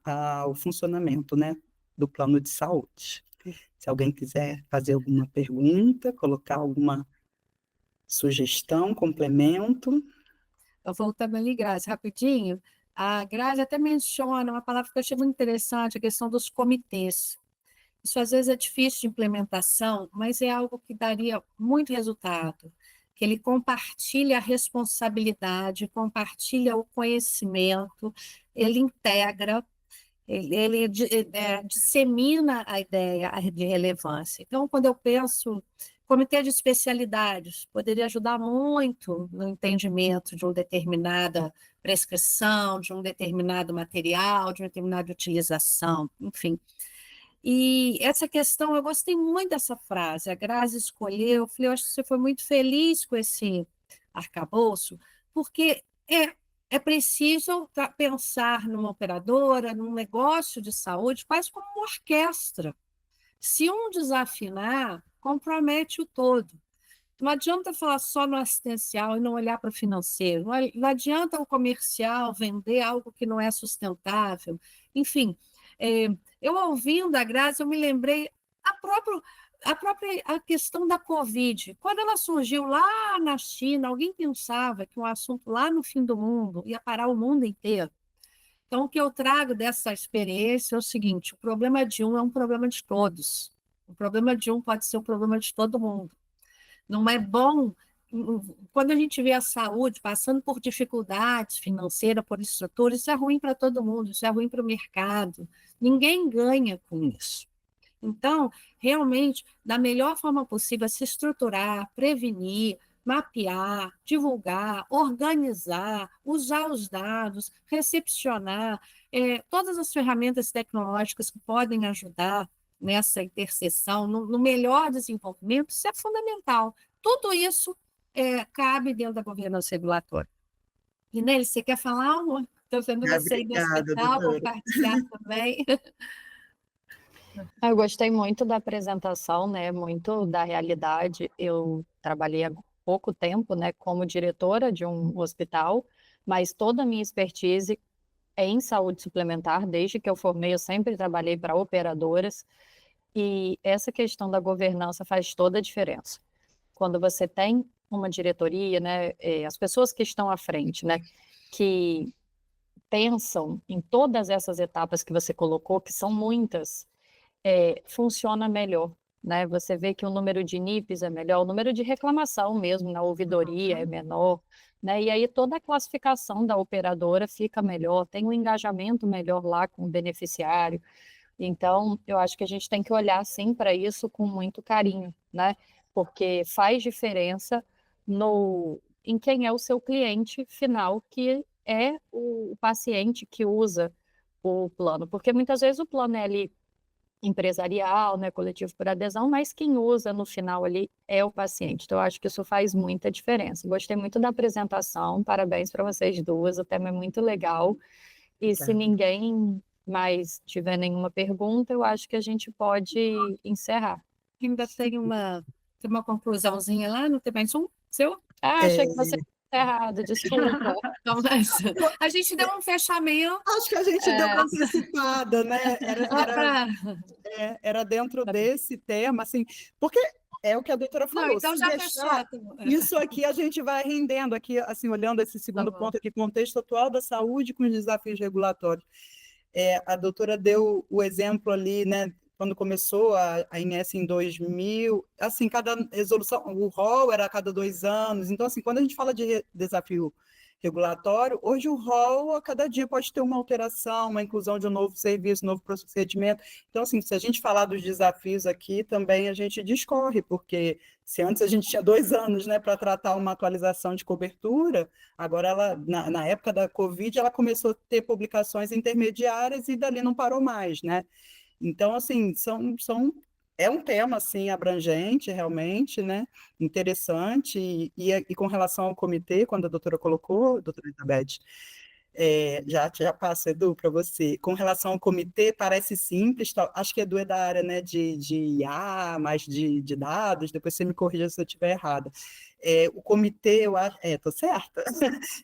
S3: ao funcionamento, né, do plano de saúde. Se alguém quiser fazer alguma pergunta, colocar alguma sugestão, complemento.
S2: Voltando ali, Grazi, rapidinho, a Grazi até menciona uma palavra que eu achei muito interessante, a questão dos comitês. Isso às vezes é difícil de implementação, mas é algo que daria muito resultado, que ele compartilha a responsabilidade, compartilha o conhecimento, ele integra, ele dissemina a ideia de relevância. Então, quando eu penso, comitê de especialidades poderia ajudar muito no entendimento de uma determinada prescrição, de um determinado material, de uma determinada utilização, enfim. E essa questão, eu gostei muito dessa frase, a Grazi escolheu, eu falei, eu acho que você foi muito feliz com esse arcabouço, porque é preciso pensar numa operadora, num negócio de saúde, quase como uma orquestra. Se um desafinar, compromete o todo. Não adianta falar só no assistencial e não olhar para o financeiro. Não adianta o comercial vender algo que não é sustentável. Enfim, é, eu ouvindo a Grazi, eu me lembrei a questão da Covid. Quando ela surgiu lá na China, alguém pensava que um assunto lá no fim do mundo ia parar o mundo inteiro. Então, o que eu trago dessa experiência é o seguinte: o problema de um é um problema de todos. O problema de um pode ser o problema de todo mundo. Não é bom, quando a gente vê a saúde passando por dificuldades financeiras, por estrutura, isso é ruim para todo mundo, isso é ruim para o mercado. Ninguém ganha com isso. Então, realmente, da melhor forma possível, se estruturar, prevenir, mapear, divulgar, organizar, usar os dados, recepcionar, todas as ferramentas tecnológicas que podem ajudar nessa interseção, no melhor desenvolvimento, isso é fundamental. Tudo isso cabe dentro da governança regulatória. E, Nelly, você quer falar algo? Estou vendo você aí no
S3: Obrigada,
S2: hospital,
S3: doutora.
S2: compartilhar também.
S1: Eu gostei muito da apresentação, né? Muito da realidade. Eu trabalhei há pouco tempo, né, como diretora de um hospital, mas toda a minha expertise é em saúde suplementar. Desde que eu formei, eu sempre trabalhei para operadoras. E essa questão da governança faz toda a diferença. Quando você tem uma diretoria, né, as pessoas que estão à frente, né, que pensam em todas essas etapas que você colocou, que são muitas, funciona melhor, né? Você vê que o número de NIPs é melhor, o número de reclamação mesmo na ouvidoria é menor, né? E aí toda a classificação da operadora fica melhor, tem um engajamento melhor lá com o beneficiário. Então, eu acho que a gente tem que olhar sim para isso com muito carinho, né? Porque faz diferença no em quem é o seu cliente final, que é o paciente que usa o plano, porque muitas vezes o plano é ali empresarial, né, coletivo por adesão, mas quem usa no final ali é o paciente. Então, eu acho que isso faz muita diferença. Gostei muito da apresentação, parabéns para vocês duas, o tema é muito legal. E se
S3: Obrigada.
S1: ninguém mais tiver nenhuma pergunta, eu acho que a gente pode encerrar.
S2: Ainda tem uma conclusãozinha lá, não tem mais um seu?
S1: Ah, achei que
S3: É,
S1: você tinha errado, desculpa.
S2: Então, a gente deu um fechamento
S3: acho que a gente deu uma antecipada, né?
S2: só para.
S3: Era dentro desse tema, assim, porque é o que a doutora
S2: Não,
S3: falou,
S2: então
S3: se
S2: já fechou.
S3: deixar isso aqui, a gente vai rendendo aqui, assim, olhando esse
S2: Tá
S3: segundo
S2: bom.
S3: ponto aqui, contexto atual da saúde com os desafios regulatórios. A doutora deu o exemplo ali, né, quando começou a INS em 2000, assim, cada resolução, o rol era a cada 2 anos, então, assim, quando a gente fala de desafio regulatório, hoje o rol a cada dia pode ter uma alteração, uma inclusão de um novo serviço, um novo procedimento. Então, assim, se a gente falar dos desafios aqui, também a gente discorre, porque se antes a gente tinha 2 anos, né, para tratar uma atualização de cobertura, agora ela, na época da Covid, ela começou a ter publicações intermediárias e dali não parou mais, né? Então, assim, é um tema, assim, abrangente, realmente, né? Interessante, e com relação ao comitê, quando a doutora colocou, doutora Elizabeth, já passa, Edu, para você. Com relação ao comitê, parece simples, acho que Edu é da área, né, de IA, mais de dados, depois você me corrija se eu estiver errada. O comitê, eu acho... Estou certa?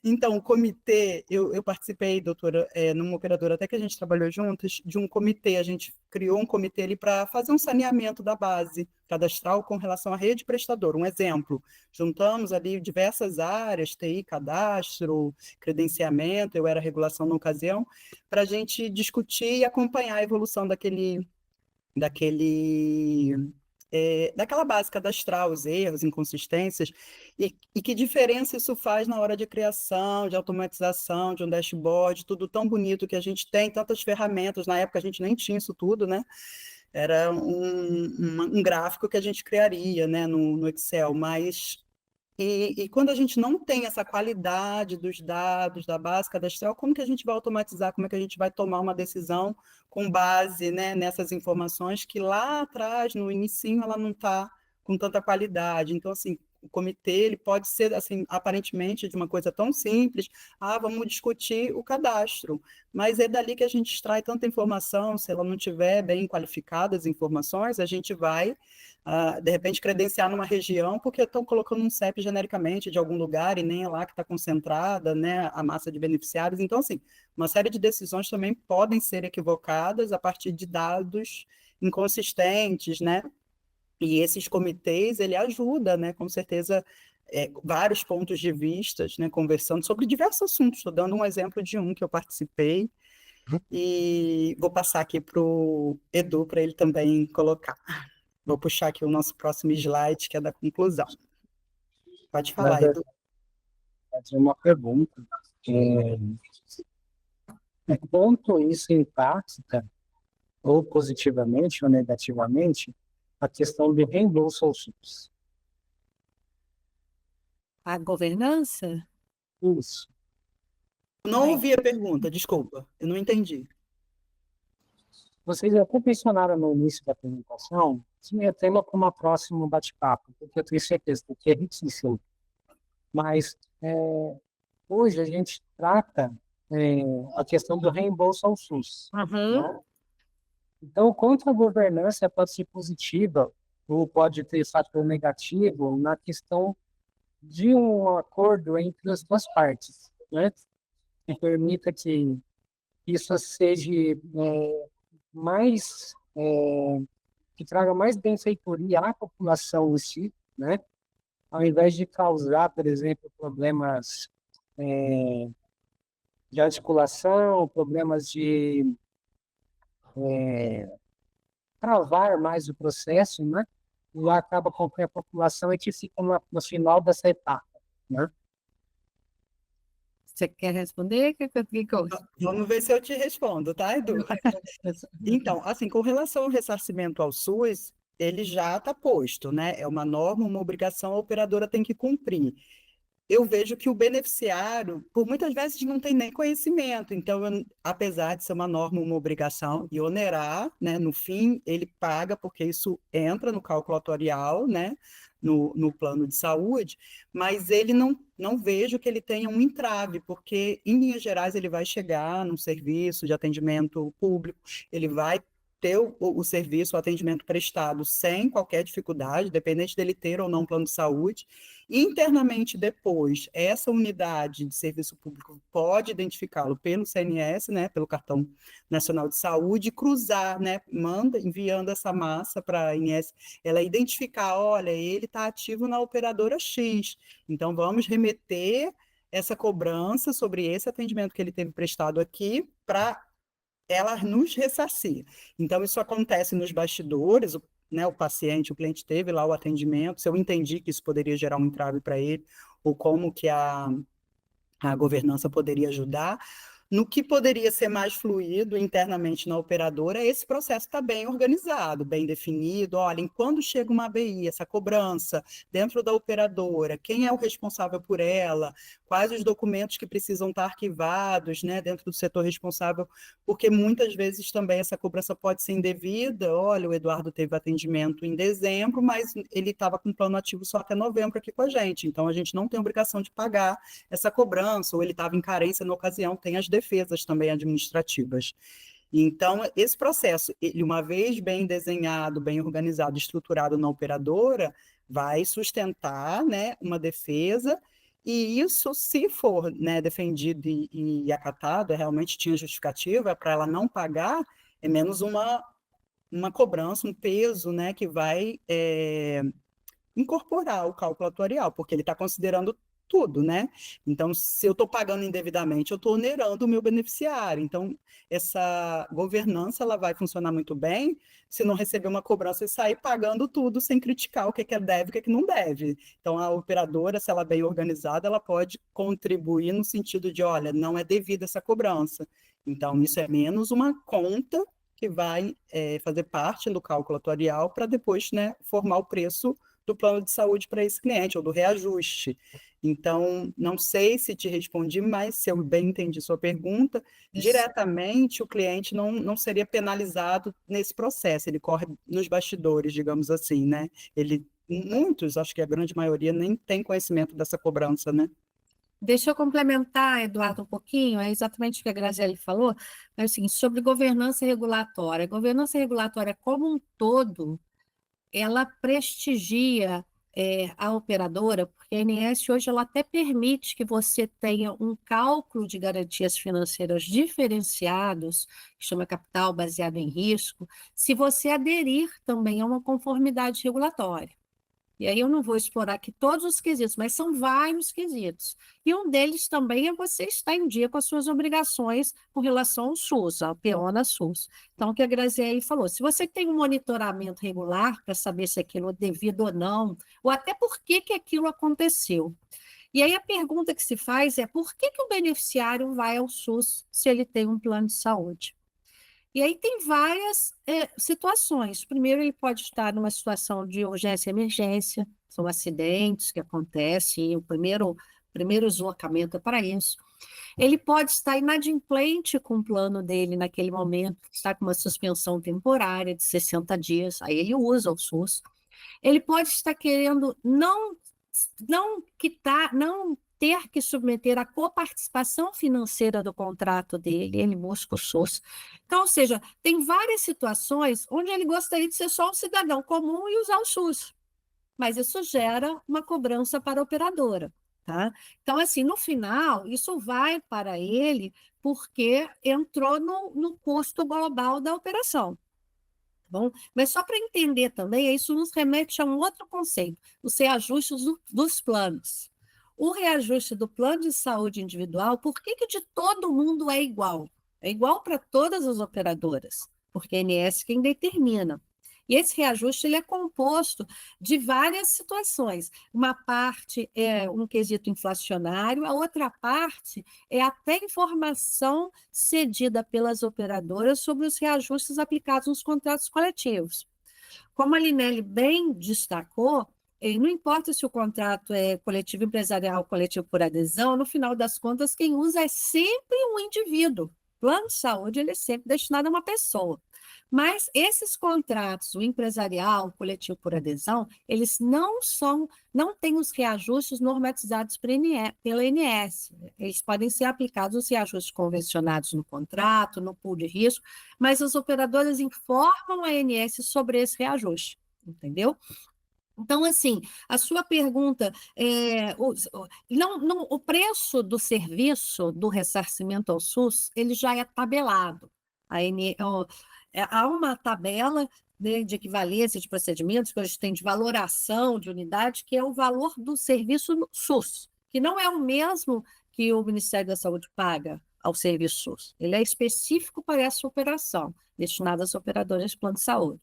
S3: Então, o comitê, eu participei, doutora, numa operadora até que a gente trabalhou juntas, de um comitê, a gente criou um comitê ali para fazer um saneamento da base cadastral com relação à rede prestadora. Um exemplo, juntamos ali diversas áreas, TI, cadastro, credenciamento, eu era regulação na ocasião, para a gente discutir e acompanhar a evolução daquela base cadastral, os erros, inconsistências, e que diferença isso faz na hora de criação, de automatização, de um dashboard, tudo tão bonito que a gente tem, tantas ferramentas, na época a gente nem tinha isso tudo, né? Era um gráfico que a gente criaria, né, no Excel, mas E quando a gente não tem essa qualidade dos dados da base cadastral, como que a gente vai automatizar? Como é que a gente vai tomar uma decisão com base, né, nessas informações que lá atrás, no inicinho, ela não está com tanta qualidade? Então, assim, o comitê ele pode ser, assim, aparentemente, de uma coisa tão simples, vamos discutir o cadastro, mas é dali que a gente extrai tanta informação, se ela não tiver bem qualificadas as informações, a gente vai de repente, credenciar numa região, porque estão colocando um CEP genericamente de algum lugar e nem é lá que está concentrada, né, a massa de beneficiários. Então, assim, uma série de decisões também podem ser equivocadas a partir de dados inconsistentes, né? E esses comitês, ele ajuda, né, com certeza, vários pontos de vista, né, conversando sobre diversos assuntos. Estou dando um exemplo de um que eu participei, e vou passar aqui para o Edu, para ele também colocar. Vou puxar aqui o nosso próximo slide, que é da conclusão. Pode
S4: Na
S3: falar, Edu.
S4: verdade, é uma pergunta. Quanto isso impacta, ou positivamente ou negativamente, a questão do reembolso ao SUS?
S2: A governança?
S4: Isso.
S3: Não
S2: Bem,
S3: ouvi a pergunta, desculpa, eu não entendi.
S4: Vocês até mencionaram no início da apresentação, que é tema para uma próximo bate-papo, porque eu tenho certeza que é riquíssimo. Mas hoje a gente trata a questão do reembolso ao SUS. Né? Então, o quanto a governança pode ser positiva ou pode ter fator negativo na questão de um acordo entre as duas partes, né? Que permita que isso seja mais, que traga mais benfeitoria à população em si, né? Ao invés de causar, por exemplo, problemas de articulação, problemas de travar mais o processo, né? E acaba com que a população é que fica no final dessa etapa, né?
S2: você quer responder?
S3: Vamos ver se eu te respondo, tá, Edu? Então, assim, com relação ao ressarcimento ao SUS, ele já está posto, né? É uma norma, uma obrigação, a operadora tem que cumprir. Eu vejo que o beneficiário, por muitas vezes, não tem nem conhecimento. Então, apesar de ser uma norma, uma obrigação e onerar, né, no fim, ele paga, porque isso entra no cálculo atuarial, né, no plano de saúde, mas ele não vejo que ele tenha um entrave, porque, em linhas gerais, ele vai chegar num serviço de atendimento público, ele vai ter o serviço, o atendimento prestado sem qualquer dificuldade, dependente dele ter ou não plano de saúde. Internamente, depois, essa unidade de serviço público pode identificá-lo pelo CNS, né, pelo Cartão Nacional de Saúde, e cruzar, né, enviando essa massa para a INS, ela identificar, olha, ele está ativo na operadora X, então vamos remeter essa cobrança sobre esse atendimento que ele teve prestado aqui para ela nos ressarcir. Então, isso acontece nos bastidores, né, o paciente, o cliente teve lá o atendimento, se eu entendi que isso poderia gerar um entrave para ele, ou como que a governança poderia ajudar. No que poderia ser mais fluido internamente na operadora, esse processo está bem organizado, bem definido. Olha, quando chega uma ABI, essa cobrança dentro da operadora, quem é o responsável por ela, quais os documentos que precisam estar arquivados, né, dentro do setor responsável, porque muitas vezes também essa cobrança pode ser indevida. Olha, o Eduardo teve atendimento em dezembro, mas ele estava com plano ativo só até novembro aqui com a gente, então a gente não tem obrigação de pagar essa cobrança, ou ele estava em carência na ocasião, tem as defesas também administrativas. Então, esse processo, ele, uma vez bem desenhado, bem organizado, estruturado na operadora, vai sustentar, né, uma defesa, e isso, se for, né, defendido e acatado, realmente tinha justificativa para ela não pagar, é menos uma cobrança, um peso, né, que vai incorporar o cálculo atuarial, porque ele está considerando tudo, né? Então, se eu estou pagando indevidamente, eu estou onerando o meu beneficiário. Então, essa governança ela vai funcionar muito bem se não receber uma cobrança e sair pagando tudo sem criticar o que é deve e o que não deve. Então, a operadora, se ela é bem organizada, ela pode contribuir no sentido de, olha, não é devida essa cobrança. Então, isso é menos uma conta que vai fazer parte do cálculo atuarial para depois, né, formar o preço do plano de saúde para esse cliente, ou do reajuste. Então, não sei se te respondi, mas se eu bem entendi sua pergunta,
S2: Isso.
S3: diretamente o cliente não seria penalizado nesse processo, ele corre nos bastidores, digamos assim, né? Muitos, acho que a grande maioria, nem tem conhecimento dessa cobrança, né?
S2: Deixa eu complementar, Eduardo, um pouquinho, é exatamente o que a Graziele falou, mas assim, sobre governança regulatória. A governança regulatória como um todo, ela prestigia a operadora, porque a ANS hoje ela até permite que você tenha um cálculo de garantias financeiras diferenciados, que chama capital baseado em risco, se você aderir também a uma conformidade regulatória. E aí eu não vou explorar aqui todos os quesitos, mas são vários quesitos. E um deles também é você estar em dia com as suas obrigações com relação ao SUS, ao PEONA SUS. Então, o que a Graziele falou, se você tem um monitoramento regular para saber se aquilo é devido ou não, ou até por que aquilo aconteceu. E aí a pergunta que se faz é por que o beneficiário vai ao SUS se ele tem um plano de saúde? E aí tem várias situações. Primeiro, ele pode estar numa situação de urgência e emergência, são acidentes que acontecem, e o primeiro deslocamento é para isso. Ele pode estar inadimplente com o plano dele naquele momento, está com uma suspensão temporária de 60 dias, aí ele usa o SUS. Ele pode estar querendo não quitar, não ter que submeter a coparticipação financeira do contrato dele, ele busca o SUS. Então, ou seja, tem várias situações onde ele gostaria de ser só um cidadão comum e usar o SUS, mas isso gera uma cobrança para a operadora, tá? Então, assim, no final, isso vai para ele porque entrou no custo global da operação. Bom, mas só para entender também, isso nos remete a um outro conceito, os reajustes dos planos. O reajuste do plano de saúde individual, por que de todo mundo é igual? É igual para todas as operadoras, porque a ANS quem determina. E esse reajuste ele é composto de várias situações. Uma parte é um quesito inflacionário, a outra parte é até informação cedida pelas operadoras sobre os reajustes aplicados nos contratos coletivos. Como a Linelli bem destacou, não importa se o contrato é coletivo empresarial ou coletivo por adesão, no final das contas, quem usa é sempre um indivíduo. O plano de saúde ele é sempre destinado a uma pessoa. Mas esses contratos, o empresarial, o coletivo por adesão, eles não têm os reajustes normatizados pela ANS. Eles podem ser aplicados os reajustes convencionados no contrato, no pool de risco, mas as operadoras informam a ANS sobre esse reajuste, entendeu? Então, assim, a sua pergunta, o preço do serviço do ressarcimento ao SUS, ele já é tabelado. Há uma tabela, né, de equivalência de procedimentos que a gente tem de valoração de unidade, que é o valor do serviço no SUS, que não é o mesmo que o Ministério da Saúde paga ao serviço SUS. Ele é específico para essa operação, destinado às operadoras de plano de saúde.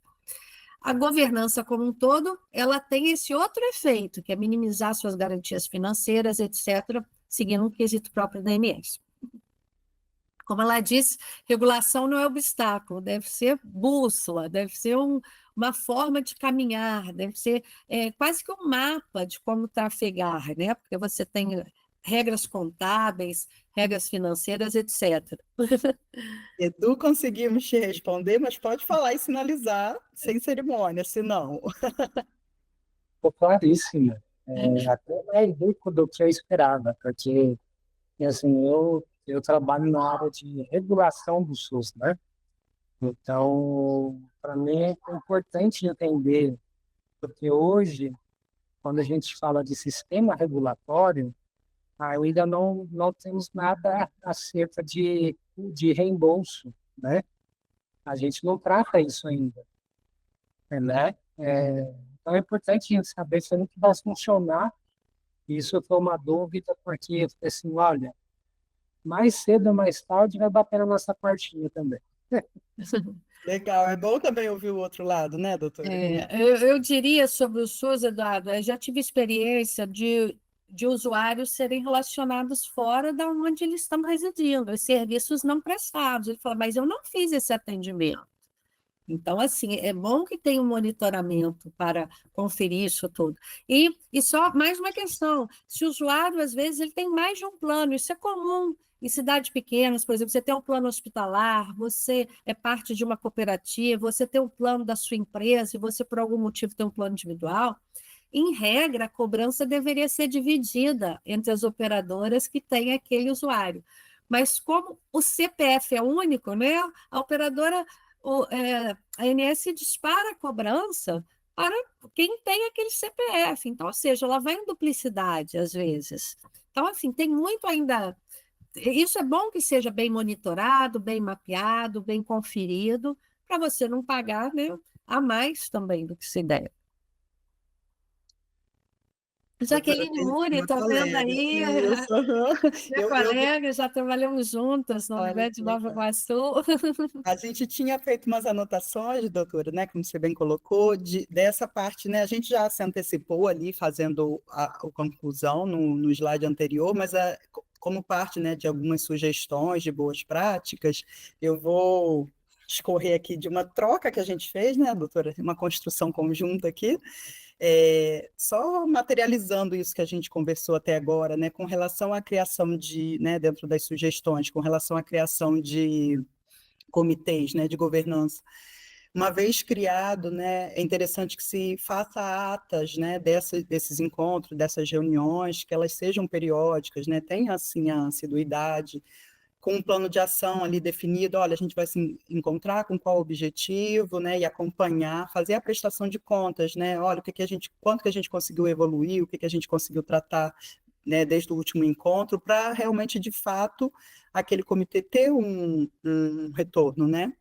S2: A governança como um todo, ela tem esse outro efeito, que é minimizar suas garantias financeiras, etc., seguindo um quesito próprio da ANS. Como ela disse, regulação não é obstáculo, deve ser bússola, deve ser uma forma de caminhar, deve ser quase que um mapa de como trafegar, né? Porque você tem regras contábeis, regras financeiras, etc.
S3: Edu, conseguimos te responder, mas pode falar e sinalizar sem cerimônia, se não.
S4: Ficou claríssimo. Até mais rico do que eu esperava, porque assim, eu trabalho na área de regulação do SUS, né? Então, para mim é importante entender, porque hoje, quando a gente fala de sistema regulatório, ainda não temos nada acerca de reembolso, né? A gente não trata isso ainda, né? Então é importante a gente saber como que vai funcionar. Isso foi uma dúvida, porque eu falei assim, olha, mais cedo ou mais tarde vai bater na nossa portinha também.
S3: Legal, é bom também ouvir o outro lado, né, doutora?
S2: Eu diria sobre o SUS, Eduardo, eu já tive experiência de usuários serem relacionados fora da onde eles estão residindo, os serviços não prestados. Ele falou, mas eu não fiz esse atendimento. Então, assim, é bom que tenha um monitoramento para conferir isso tudo. E só mais uma questão: se o usuário, às vezes, ele tem mais de um plano, isso é comum. Em cidades pequenas, por exemplo, você tem um plano hospitalar, você é parte de uma cooperativa, você tem um plano da sua empresa e você, por algum motivo, tem um plano individual. Em regra, a cobrança deveria ser dividida entre as operadoras que têm aquele usuário. Mas como o CPF é único, né? A operadora, a ANS dispara a cobrança para quem tem aquele CPF. Então, ou seja, ela vai em duplicidade às vezes. Então, assim, tem muito ainda. Isso é bom que seja bem monitorado, bem mapeado, bem conferido, para você não pagar, né, a mais também do que se deve.
S3: Doutora,
S2: Jaqueline
S3: tem
S2: Moura,
S3: uma
S2: estou vendo
S3: colega,
S2: aí,
S3: isso, aham.
S2: minha
S3: Eu,
S2: colega, já trabalhamos juntas no
S3: olha
S2: Unimed
S3: que
S2: de Nova
S3: legal.
S2: Iguaçu.
S3: A gente tinha feito umas anotações, doutora, né, como você bem colocou, dessa parte, né, a gente já se antecipou ali, fazendo a conclusão no slide anterior, mas como parte, né, de algumas sugestões de boas práticas, eu vou escorrer aqui de uma troca que a gente fez, né, doutora, uma construção conjunta aqui, só materializando isso que a gente conversou até agora, né, com relação à criação de, né, dentro das sugestões, com relação à criação de comitês, né, de governança. Uma vez criado, né, é interessante que se faça atas, né, desses encontros, dessas reuniões, que elas sejam periódicas, né, tenha assim a assiduidade, com um plano de ação ali definido, olha, a gente vai se encontrar com qual objetivo, né, e acompanhar, fazer a prestação de contas, né, olha, quanto que a gente conseguiu evoluir, o que a gente conseguiu tratar, né, desde o último encontro, para realmente, de fato, aquele comitê ter um retorno, né?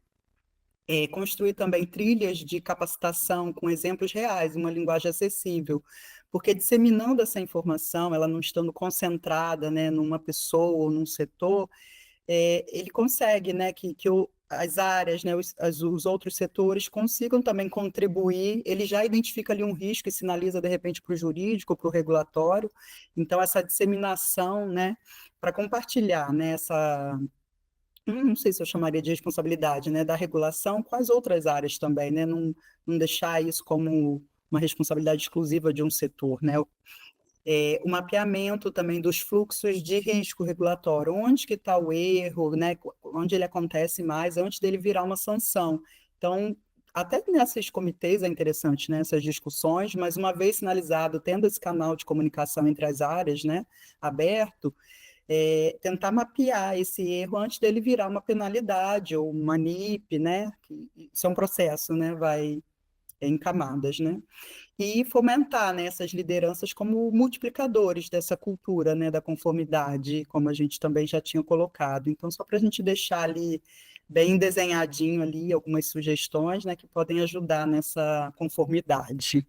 S3: Construir também trilhas de capacitação com exemplos reais, uma linguagem acessível, porque disseminando essa informação, ela não estando concentrada, né, numa pessoa ou num setor, ele consegue, né, que as áreas, né, os outros setores consigam também contribuir, ele já identifica ali um risco e sinaliza, de repente, para o jurídico, para o regulatório, então essa disseminação, né, para compartilhar, né, não sei se eu chamaria de responsabilidade, né, da regulação com as outras áreas também, né, não deixar isso como uma responsabilidade exclusiva de um setor, né, o mapeamento também dos fluxos de risco regulatório, onde que está o erro, né, onde ele acontece mais, antes dele virar uma sanção. Então, até nesses comitês é interessante, né, essas discussões, mas uma vez sinalizado, tendo esse canal de comunicação entre as áreas, né, aberto, tentar mapear esse erro antes dele virar uma penalidade ou uma NIP, né, isso é um processo, né, vai em camadas, né, e fomentar, né, essas lideranças como multiplicadores dessa cultura, né, da conformidade, como a gente também já tinha colocado. Então, só para a gente deixar ali bem desenhadinho ali algumas sugestões, né, que podem ajudar nessa conformidade.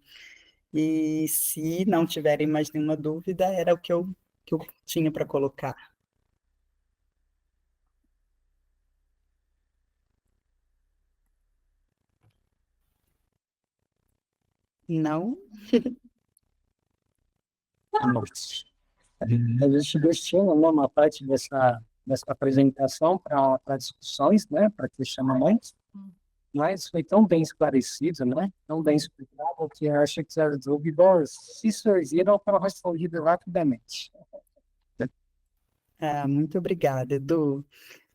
S3: E se não tiverem mais nenhuma dúvida, era o que eu tinha para colocar. Não?
S4: Nossa. A gente destina, né, uma parte dessa apresentação para discussões, né, para questionamentos, mas foi tão bem esclarecido, né, tão bem explicado, que eu acho que as dúvidas, se surgiram, foram respondidas rapidamente.
S3: Muito obrigada, Edu.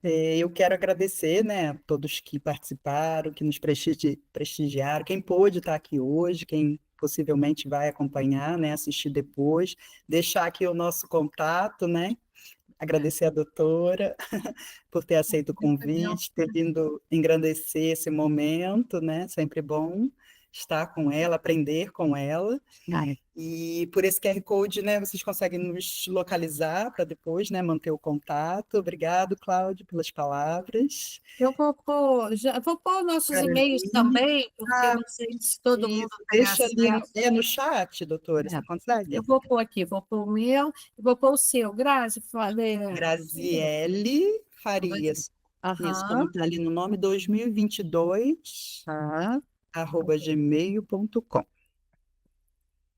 S3: Eu quero agradecer, né, a todos que participaram, que nos prestigiaram, quem pôde estar aqui hoje, quem possivelmente vai acompanhar, né, assistir depois, deixar aqui o nosso contato, né, agradecer a doutora por ter aceito o convite, ter vindo engrandecer esse momento, né, sempre bom estar com ela, aprender com ela.
S2: Ai,
S3: E por esse QR Code, né, vocês conseguem nos localizar para depois, né, manter o contato. Obrigado, Cláudio, pelas palavras.
S2: eu vou pôr nossos e-mails
S3: Carolina,
S2: também, porque
S3: ah,
S2: não sei se todo mundo
S3: isso,
S2: tem
S3: deixa ali
S2: acesso.
S3: no chat, doutora, você
S2: Eu
S3: consegue?
S2: vou pôr aqui, vou pôr o meu e vou pôr o seu. Grazi, falei.
S3: Graziele Farias. Isso, como
S2: Aham.
S3: está ali no nome, 2022,
S2: Tá.
S3: @gmail.com.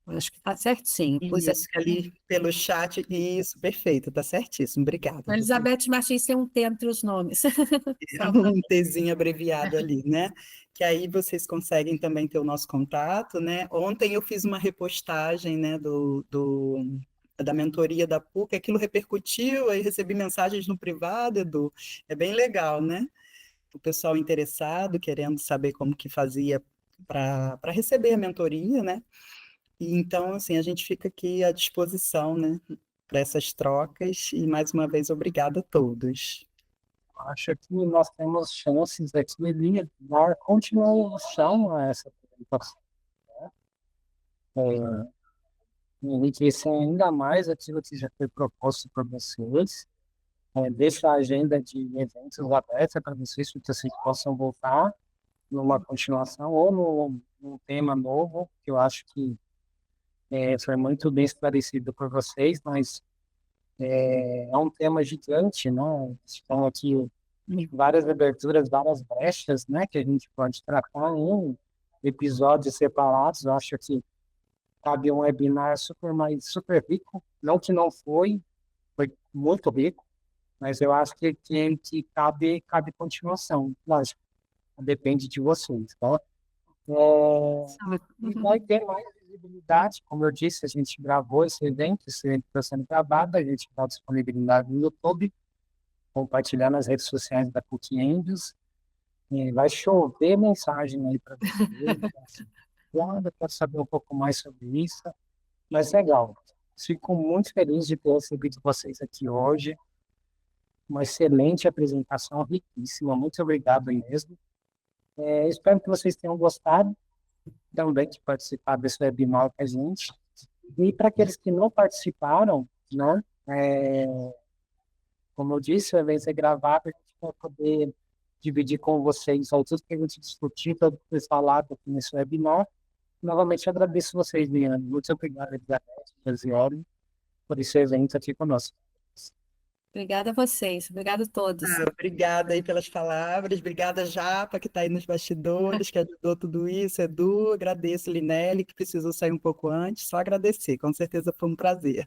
S2: Acho que está certinho. Pus
S3: Isso, ali pelo chat, isso, perfeito, tá certíssimo, obrigada.
S2: a Elizabeth Martins tem um T entre os nomes.
S3: Um Tzinho abreviado ali, né? Que aí vocês conseguem também ter o nosso contato, né? Ontem eu fiz uma repostagem, né, da mentoria da PUC, aquilo repercutiu, aí recebi mensagens no privado, Edu, é bem legal, né? O pessoal interessado, querendo saber como que fazia para receber a mentoria, né? E então, assim, a gente fica aqui à disposição, né, para essas trocas, e mais uma vez, obrigada a todos.
S4: Acho que nós temos chances aqui de dar continuação a essa apresentação, é, enriquecer ainda mais aquilo que já foi proposto por vocês, deixa a agenda de eventos aberta para vocês, para que vocês possam voltar numa continuação ou num tema novo, que eu acho que foi muito bem esclarecido por vocês, mas é um tema gigante, né? Estão aqui várias aberturas, várias brechas, né, que a gente pode tratar em episódios separados. Eu acho que cabe um webinar super rico, não que não foi muito rico, mas eu acho que cabe continuação, lógico, depende de vocês, tá? E vai ter mais visibilidade, como eu disse, a gente gravou esse evento está sendo gravado, a gente está disponibilizado no YouTube, compartilhar nas redes sociais da PUC Angels, e vai chover mensagem aí para vocês, quero saber um pouco mais sobre isso, mas legal, fico muito feliz de ter recebido vocês aqui hoje, uma excelente apresentação, riquíssima, muito obrigado mesmo. Espero que vocês tenham gostado também de participar desse webinar com a gente. E para aqueles que não participaram, né, como eu disse, o evento é gravado, a gente vai poder dividir com vocês tudo que a gente discutiu, tudo que foi falado aqui nesse webinar. Novamente agradeço vocês, Liane. Muito obrigado, Elizabeth, Josiane, por esse evento aqui conosco.
S2: Obrigada a vocês, obrigada a todos.
S3: Obrigada aí pelas palavras, obrigada Japa, que está aí nos bastidores, que ajudou tudo isso, Edu, agradeço Linelli, que precisou sair um pouco antes, só agradecer, com certeza foi um prazer.